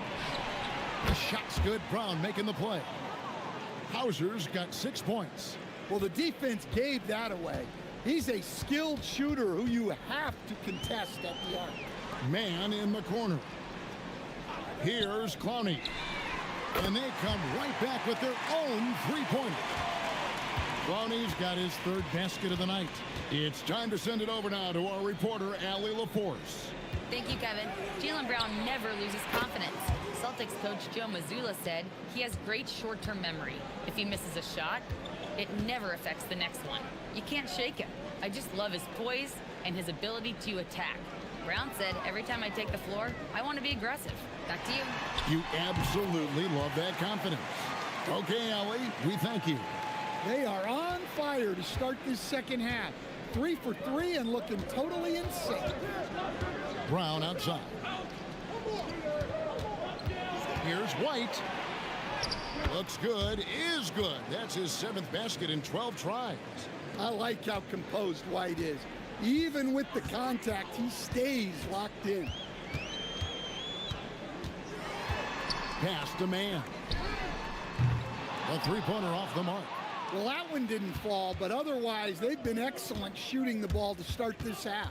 The shot's good. Brown making the play. Hauser's got 6 points. Well, the defense gave that away. He's a skilled shooter who you have to contest at the arc. Man in the corner. Here's Clowney. And they come right back with their own three-pointer. Clowney's got his 3rd basket of the night. It's time to send it over now to our reporter, Allie LaForce. Thank you, Kevin. Jaylen Brown never loses confidence. Celtics coach Joe Mazzulla said he has great short-term memory. If he misses a shot, it never affects the next one. You can't shake him. I just love his poise and his ability to attack. Brown said, every time I take the floor, I want to be aggressive. Back to you. You absolutely love that confidence. Okay, Allie, we thank you. They are on fire to start this second half. 3 for 3 and looking totally insane. Brown outside. Here's White. Looks good, is good. That's his 7th basket in 12 tries. I like how composed White is. Even with the contact, he stays locked in. Pass to Mann. A three-pointer off the mark. Well, that one didn't fall, but otherwise they've been excellent shooting the ball to start this half.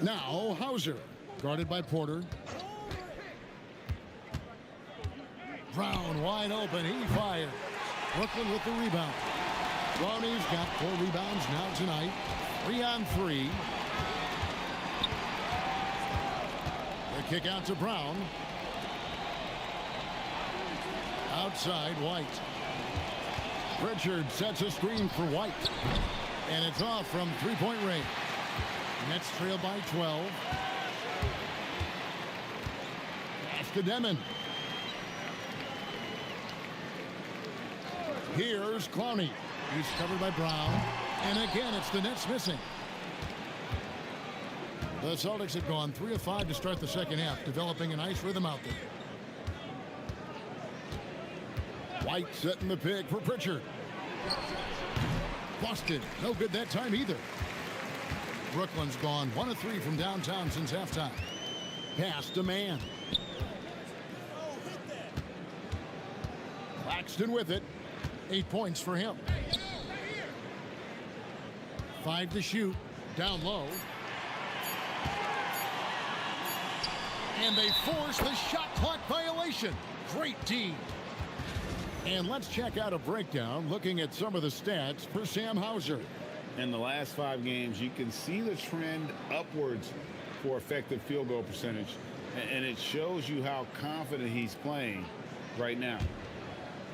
Now Hauser, guarded by Porter. Brown wide open, he fires. Brooklyn with the rebound. Brownie's got 4 rebounds now tonight. 3 on 3. The kick out to Brown. Outside White. Pritchard sets a screen for White. And it's off from 3-point range. Nets trail by 12. Pass to Demon. Here's Clowney. He's covered by Brown. And again, it's the Nets missing. The Celtics have gone 3 of 5 to start the second half, developing a nice rhythm out there. White setting the pick for Pritchard. Boston, no good that time either. Brooklyn's gone 1 of 3 from downtown since halftime. Pass to Mann. Claxton with it. 8 points for him. 5 to shoot. Down low. And they force the shot clock violation. Great D. And let's check out a breakdown looking at some of the stats for Sam Hauser. In the last 5 games, you can see the trend upwards for effective field goal percentage. And it shows you how confident he's playing right now.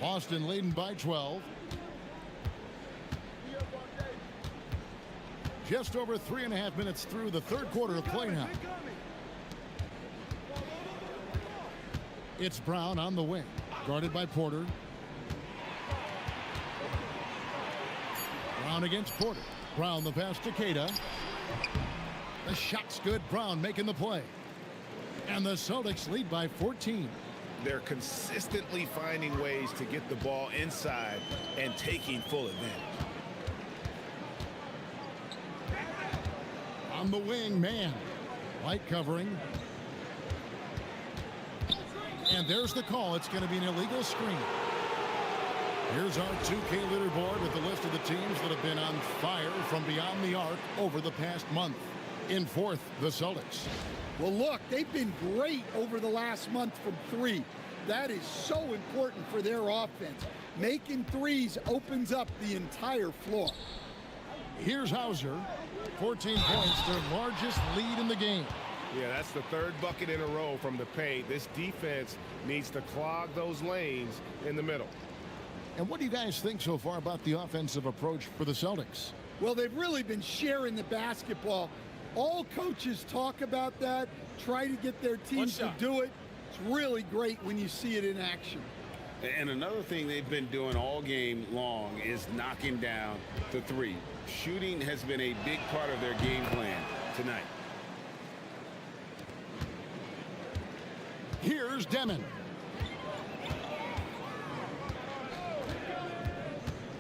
Boston leading by 12. Just over 3.5 minutes through the third quarter of play now. It's Brown on the wing, guarded by Porter. Brown against Porter. Brown the pass to Queta. The shot's good. Brown making the play. And the Celtics lead by 14. They're consistently finding ways to get the ball inside and taking full advantage. On the wing, Mann. White covering. And there's the call. It's going to be an illegal screen. Here's our 2K leaderboard with the list of the teams that have been on fire from beyond the arc over the past month. In fourth, the Celtics. Well, look, they've been great over the last month from 3. That is so important for their offense. Making threes opens up the entire floor. Here's Hauser. 14 points, their largest lead in the game. Yeah, that's the 3rd bucket in a row from the paint. This defense needs to clog those lanes in the middle. And what do you guys think so far about the offensive approach for the Celtics? Well, they've really been sharing the basketball. All coaches talk about that, try to get their teams to do it. It's really great when you see it in action. And another thing they've been doing all game long is knocking down the 3. Shooting has been a big part of their game plan tonight. Here's Demon.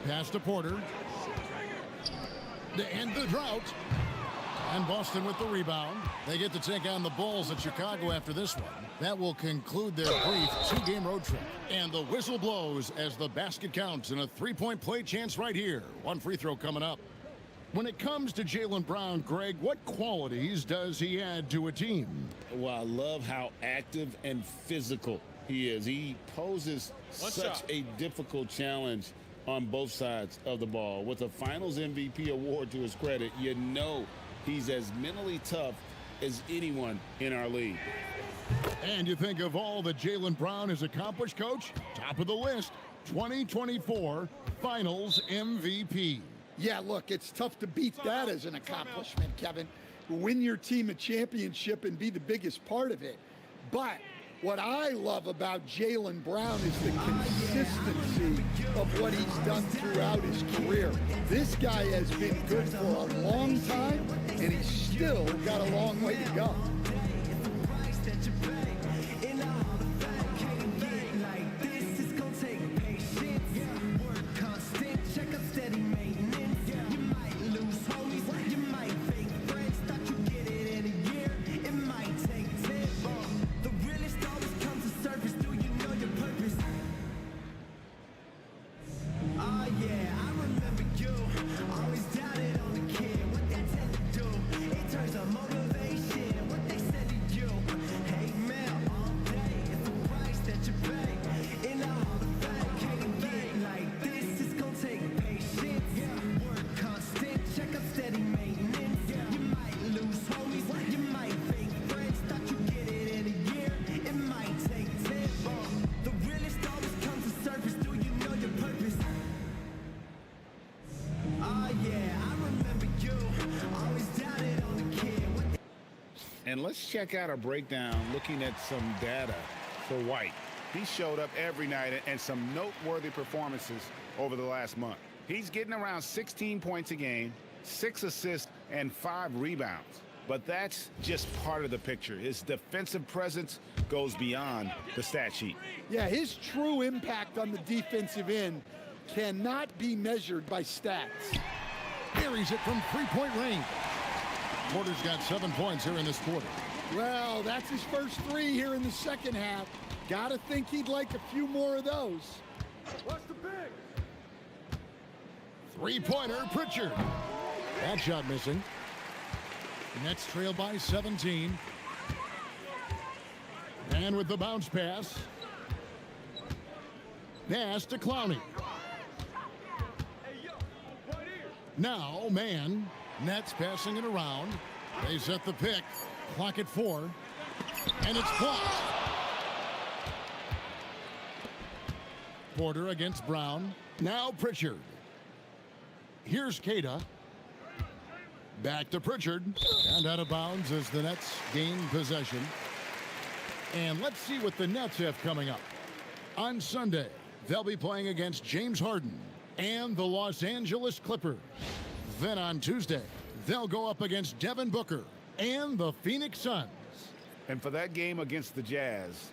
Pass to Porter. To end the drought. And Boston with the rebound. They get to take on the Bulls at Chicago after this one. That will conclude their brief 2-game road trip. And the whistle blows as the basket counts and a 3-point play chance right here. 1 free throw coming up. When it comes to Jaylen Brown, Greg, what qualities does he add to a team? Well, I love how active and physical he is. He poses such a difficult challenge on both sides of the ball. With a Finals MVP award to his credit, you know he's as mentally tough as anyone in our league. And you think of all that Jaylen Brown has accomplished, Coach? Top of the list, 2024 Finals MVP. Yeah, look, it's tough to beat that as an accomplishment, Kevin. Win your team a championship and be the biggest part of it. But what I love about Jaylen Brown is the consistency of what he's done throughout his career. This guy has been good for a long time, and he's still got a long way to go. let's check out a breakdown looking at some data for White. He showed up every night and some noteworthy performances over the last month. He's getting around 16 points a game, 6 assists, and 5 rebounds. But that's just part of the picture. His defensive presence goes beyond the stat sheet. Yeah, his true impact on the defensive end cannot be measured by stats. Buries it from three-point range. Porter's got 7 points here in this quarter. Well, that's his first 3 here in the second half. Gotta think he'd like a few more of those. Three-pointer, Pritchard. That shot missing. Nets trail by 17. And with the bounce pass. Pass to Clowney. Now, man. Nets passing it around. They set the pick. Clock at 4. And it's blocked. Porter against Brown. Now Pritchard. Here's Queta. Back to Pritchard. And out of bounds as the Nets gain possession. And let's see what the Nets have coming up. On Sunday, they'll be playing against James Harden and the Los Angeles Clippers. Then on Tuesday, they'll go up against Devin Booker and the Phoenix Suns. And for that game against the Jazz,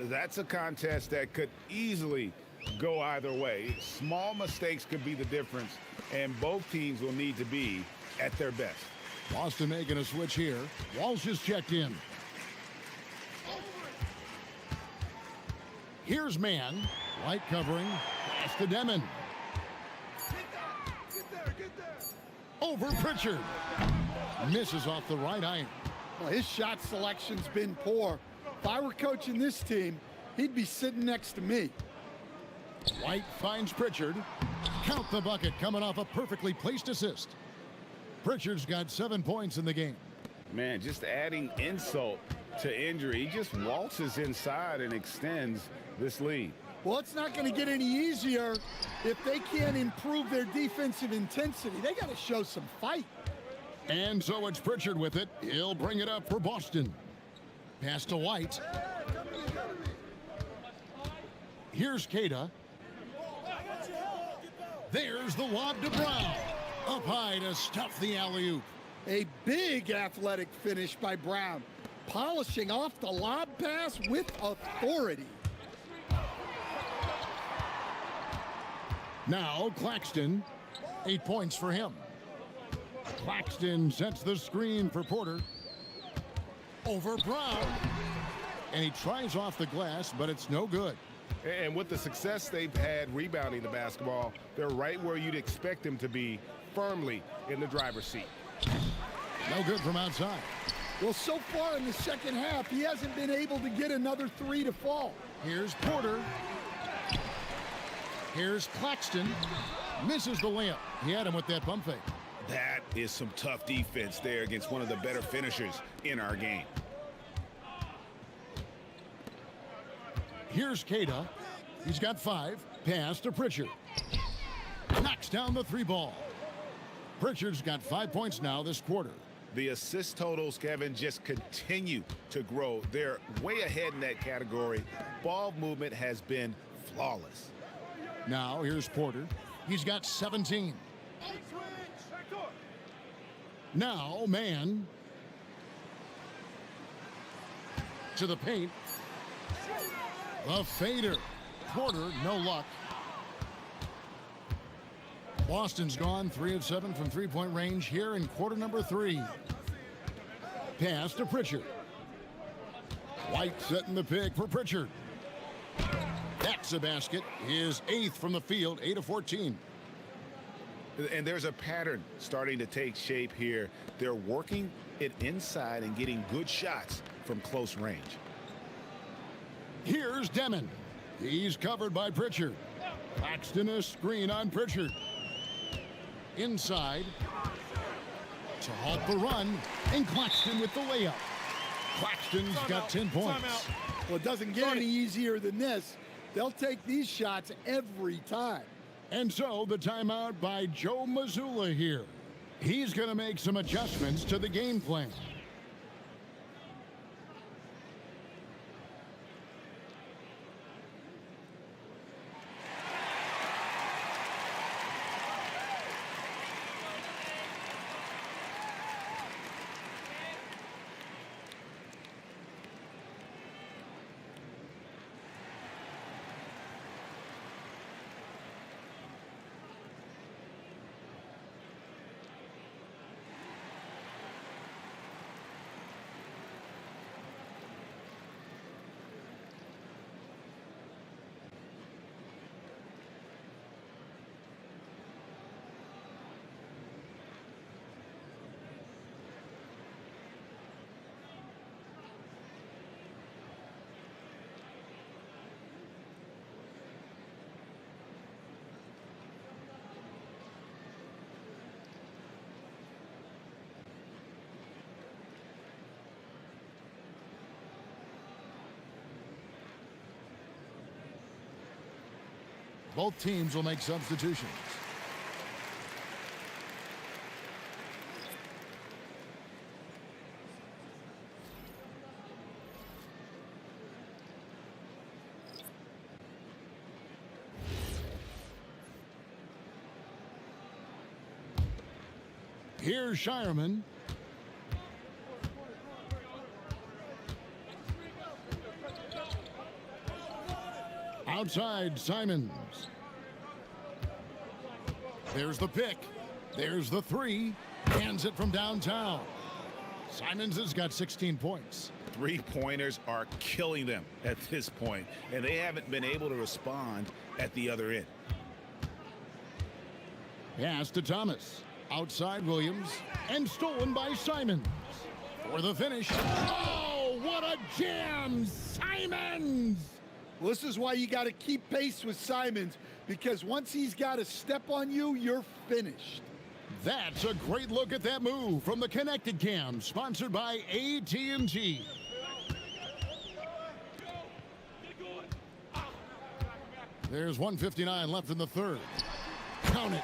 that's a contest that could easily go either way. Small mistakes could be the difference, and both teams will need to be at their best. Boston making a switch here. Walsh is checked in. Here's man. White covering. Pass to Demon. Over Pritchard. Misses off the right iron. Well, his shot selection's been poor. If I were coaching this team, he'd be sitting next to me. White finds Pritchard. Count the bucket coming off a perfectly placed assist. Pritchard's got 7 points in the game. Man, just adding insult to injury. He just waltzes inside and extends this lead. Well, it's not going to get any easier if they can't improve their defensive intensity. They got to show some fight. And so it's Pritchard with it. He'll bring it up for Boston. Pass to White. Here's Queta. There's the lob to Brown. Up high to stuff the alley-oop. A big athletic finish by Brown. Polishing off the lob pass with authority. Now Claxton. 8 points for him. Claxton sets the screen for Porter. Over Brown. And he tries off the glass, but it's no good. And with the success they've had rebounding the basketball, they're right where you'd expect them to be, firmly in the driver's seat. No good from outside. Well, so far in the second half, he hasn't been able to get another 3 to fall. Here's Porter. Here's Claxton. Misses the layup. He had him with that bump fake. That is some tough defense there against one of the better finishers in our game. Here's Queta. He's got 5. Pass to Pritchard. Knocks down the 3 ball. Pritchard's got 5 points now this quarter. The assist totals, Kevin, just continue to grow. They're way ahead in that category. Ball movement has been flawless. Now here's Porter. He's got 17. Now man. To the paint. The fader. Porter, no luck. Boston's gone 3 of 7 from three-point range here in quarter number 3. Pass to Pritchard. White setting the pick for Pritchard. That's a basket. His 8th from the field, 8 of 14. And there's a pattern starting to take shape here. They're working it inside and getting good shots from close range. Here's Demon. He's covered by Pritchard. Claxton a screen on Pritchard. Inside. To halt the run. And Claxton with the layup. Claxton's got 10 points. Well, it doesn't get any easier than this. They'll take these shots every time. And so the timeout by Joe Mazzulla here. He's going to make some adjustments to the game plan. Both teams will make substitutions. Here's Shireman. Outside, Simons. There's the pick. There's the three. Hands it from downtown. Simons has got 16 points. Three-pointers are killing them at this point, and they haven't been able to respond at the other end. Pass to Thomas. Outside Williams. And stolen by Simons. For the finish. Oh, what a jam! Simons! Well, this is why you got to keep pace with Simons, because once he's got a step on you, you're finished. That's a great look at that move from the Connected Cam, sponsored by AT&T. There's 1:59 left in the third. Count it.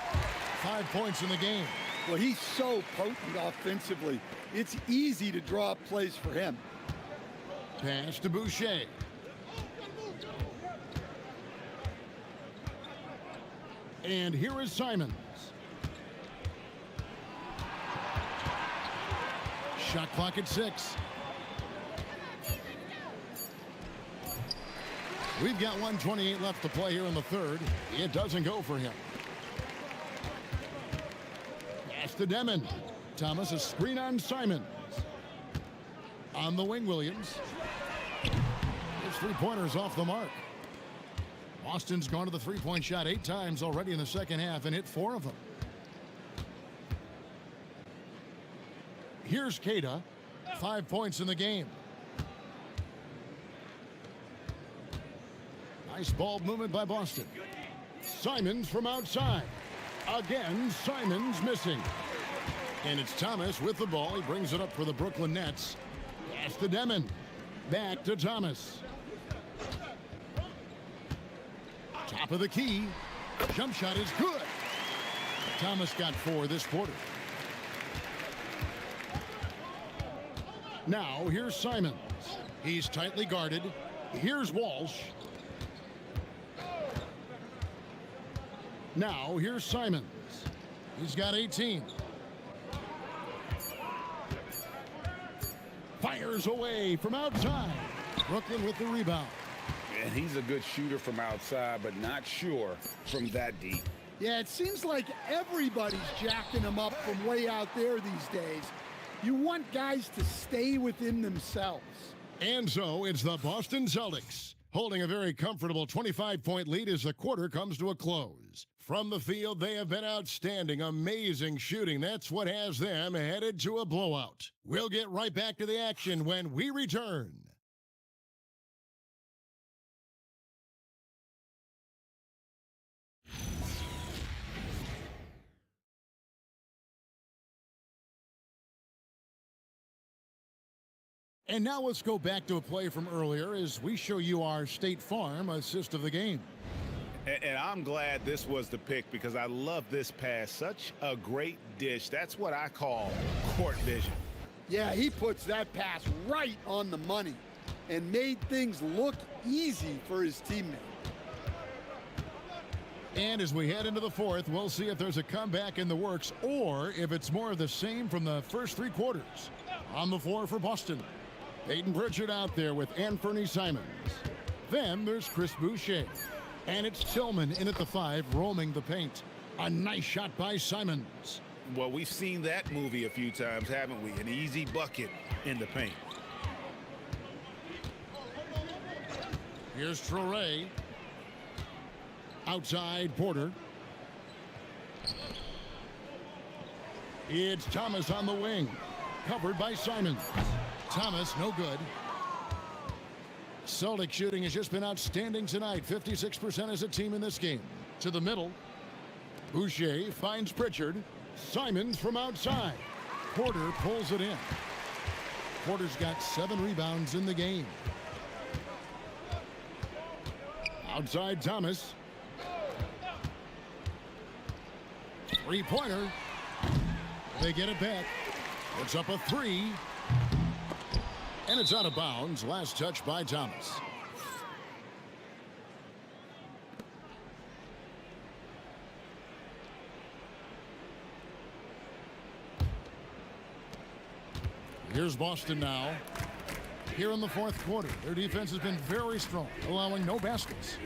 5 points in the game. Well, he's so potent offensively. It's easy to draw up plays for him. Pass to Boucher. And here is Simons. Shot clock at 6. We've got 1:28 left to play here in the third. It doesn't go for him. Pass to Demon. Thomas, a screen on Simons. On the wing, Williams. His three-pointer's off the mark. Boston's gone to the three-point shot 8 times already in the second half and hit 4 of them. Here's Cada. 5 points in the game. Nice ball movement by Boston. Simons from outside. Again, Simons missing. And it's Thomas with the ball. He brings it up for the Brooklyn Nets. Pass to Demon. Back to Thomas. Top of the key. Jump shot is good. Thomas got 4 this quarter. Now here's Simons. He's tightly guarded. Here's Walsh. Now here's Simons. He's got 18. Fires away from outside. Brooklyn with the rebound. And he's a good shooter from outside, but not sure from that deep. Yeah, it seems like everybody's jacking him up from way out there these days. You want guys to stay within themselves. And so it's the Boston Celtics holding a very comfortable 25-point lead as the quarter comes to a close. From the field, they have been outstanding, amazing shooting. That's what has them headed to a blowout. We'll get right back to the action when we return. And now let's go back to a play from earlier as we show you our State Farm assist of the game. And I'm glad this was the pick because I love this pass. Such a great dish. That's what I call court vision. Yeah, he puts that pass right on the money and made things look easy for his teammate. And as we head into the fourth, we'll see if there's a comeback in the works or if it's more of the same from the first 3 quarters. On the floor for Boston, Peyton Pritchard out there with Anthony Simons. Then there's Chris Boucher. And it's Tillman in at the 5, roaming the paint. A nice shot by Simons. Well, we've seen that movie a few times, haven't we? An easy bucket in the paint. Here's Traore. Outside, Porter. It's Thomas on the wing. Covered by Simons. Thomas, no good. Celtic shooting has just been outstanding tonight. 56% as a team in this game. To the middle. Boucher finds Pritchard. Simons from outside. Porter pulls it in. Porter's got 7 rebounds in the game. Outside Thomas. Three-pointer. They get it back. It's up a 3. And it's out of bounds. Last touch by Thomas. Here's Boston now. Here in the fourth quarter, their defense has been very strong, allowing no baskets.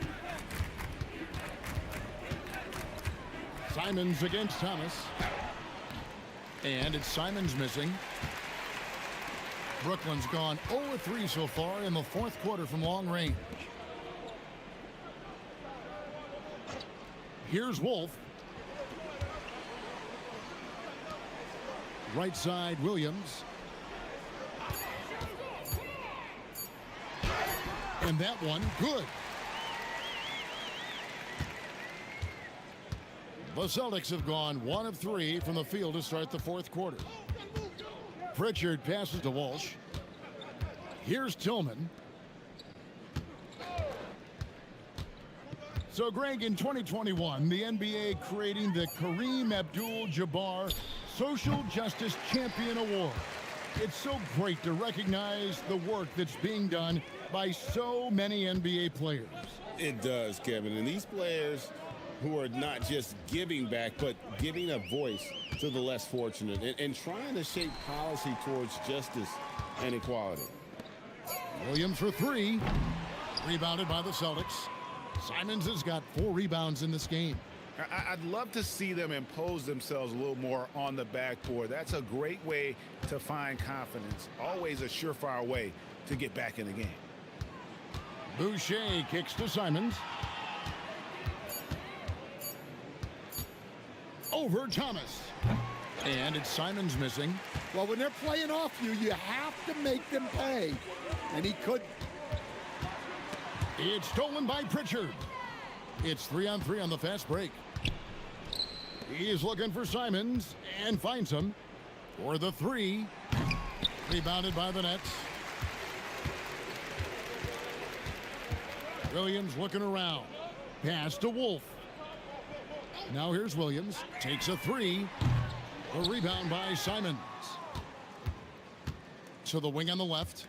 Simons against Thomas. And it's Simons missing. Brooklyn's gone 0-3 so far in the fourth quarter from long range. Here's Wolf. Right side, Williams. And that one, good. The Celtics have gone 1 of 3 from the field to start the fourth quarter. Pritchard passes to Walsh. Here's Tillman. So, Greg, in 2021, the NBA creating the Kareem Abdul-Jabbar Social Justice Champion Award. It's so great to recognize the work that's being done by so many NBA players. It does, Kevin. And these players who are not just giving back, but giving a voice to the less fortunate and trying to shape policy towards justice and equality. Williams for 3. Rebounded by the Celtics. Simons has got 4 rebounds in this game. I'd love to see them impose themselves a little more on the backboard. That's a great way to find confidence. Always a surefire way to get back in the game. Boucher kicks to Simons. Over Thomas. And it's Simons missing. Well, when they're playing off you, you have to make them pay. And he could. It's stolen by Pritchard. It's 3-on-3 on the fast break. He's looking for Simons and finds him for the 3. Rebounded by the Nets. Williams looking around. Pass to Wolf. Now here's Williams. Takes a 3. A rebound by Simons. To the wing on the left.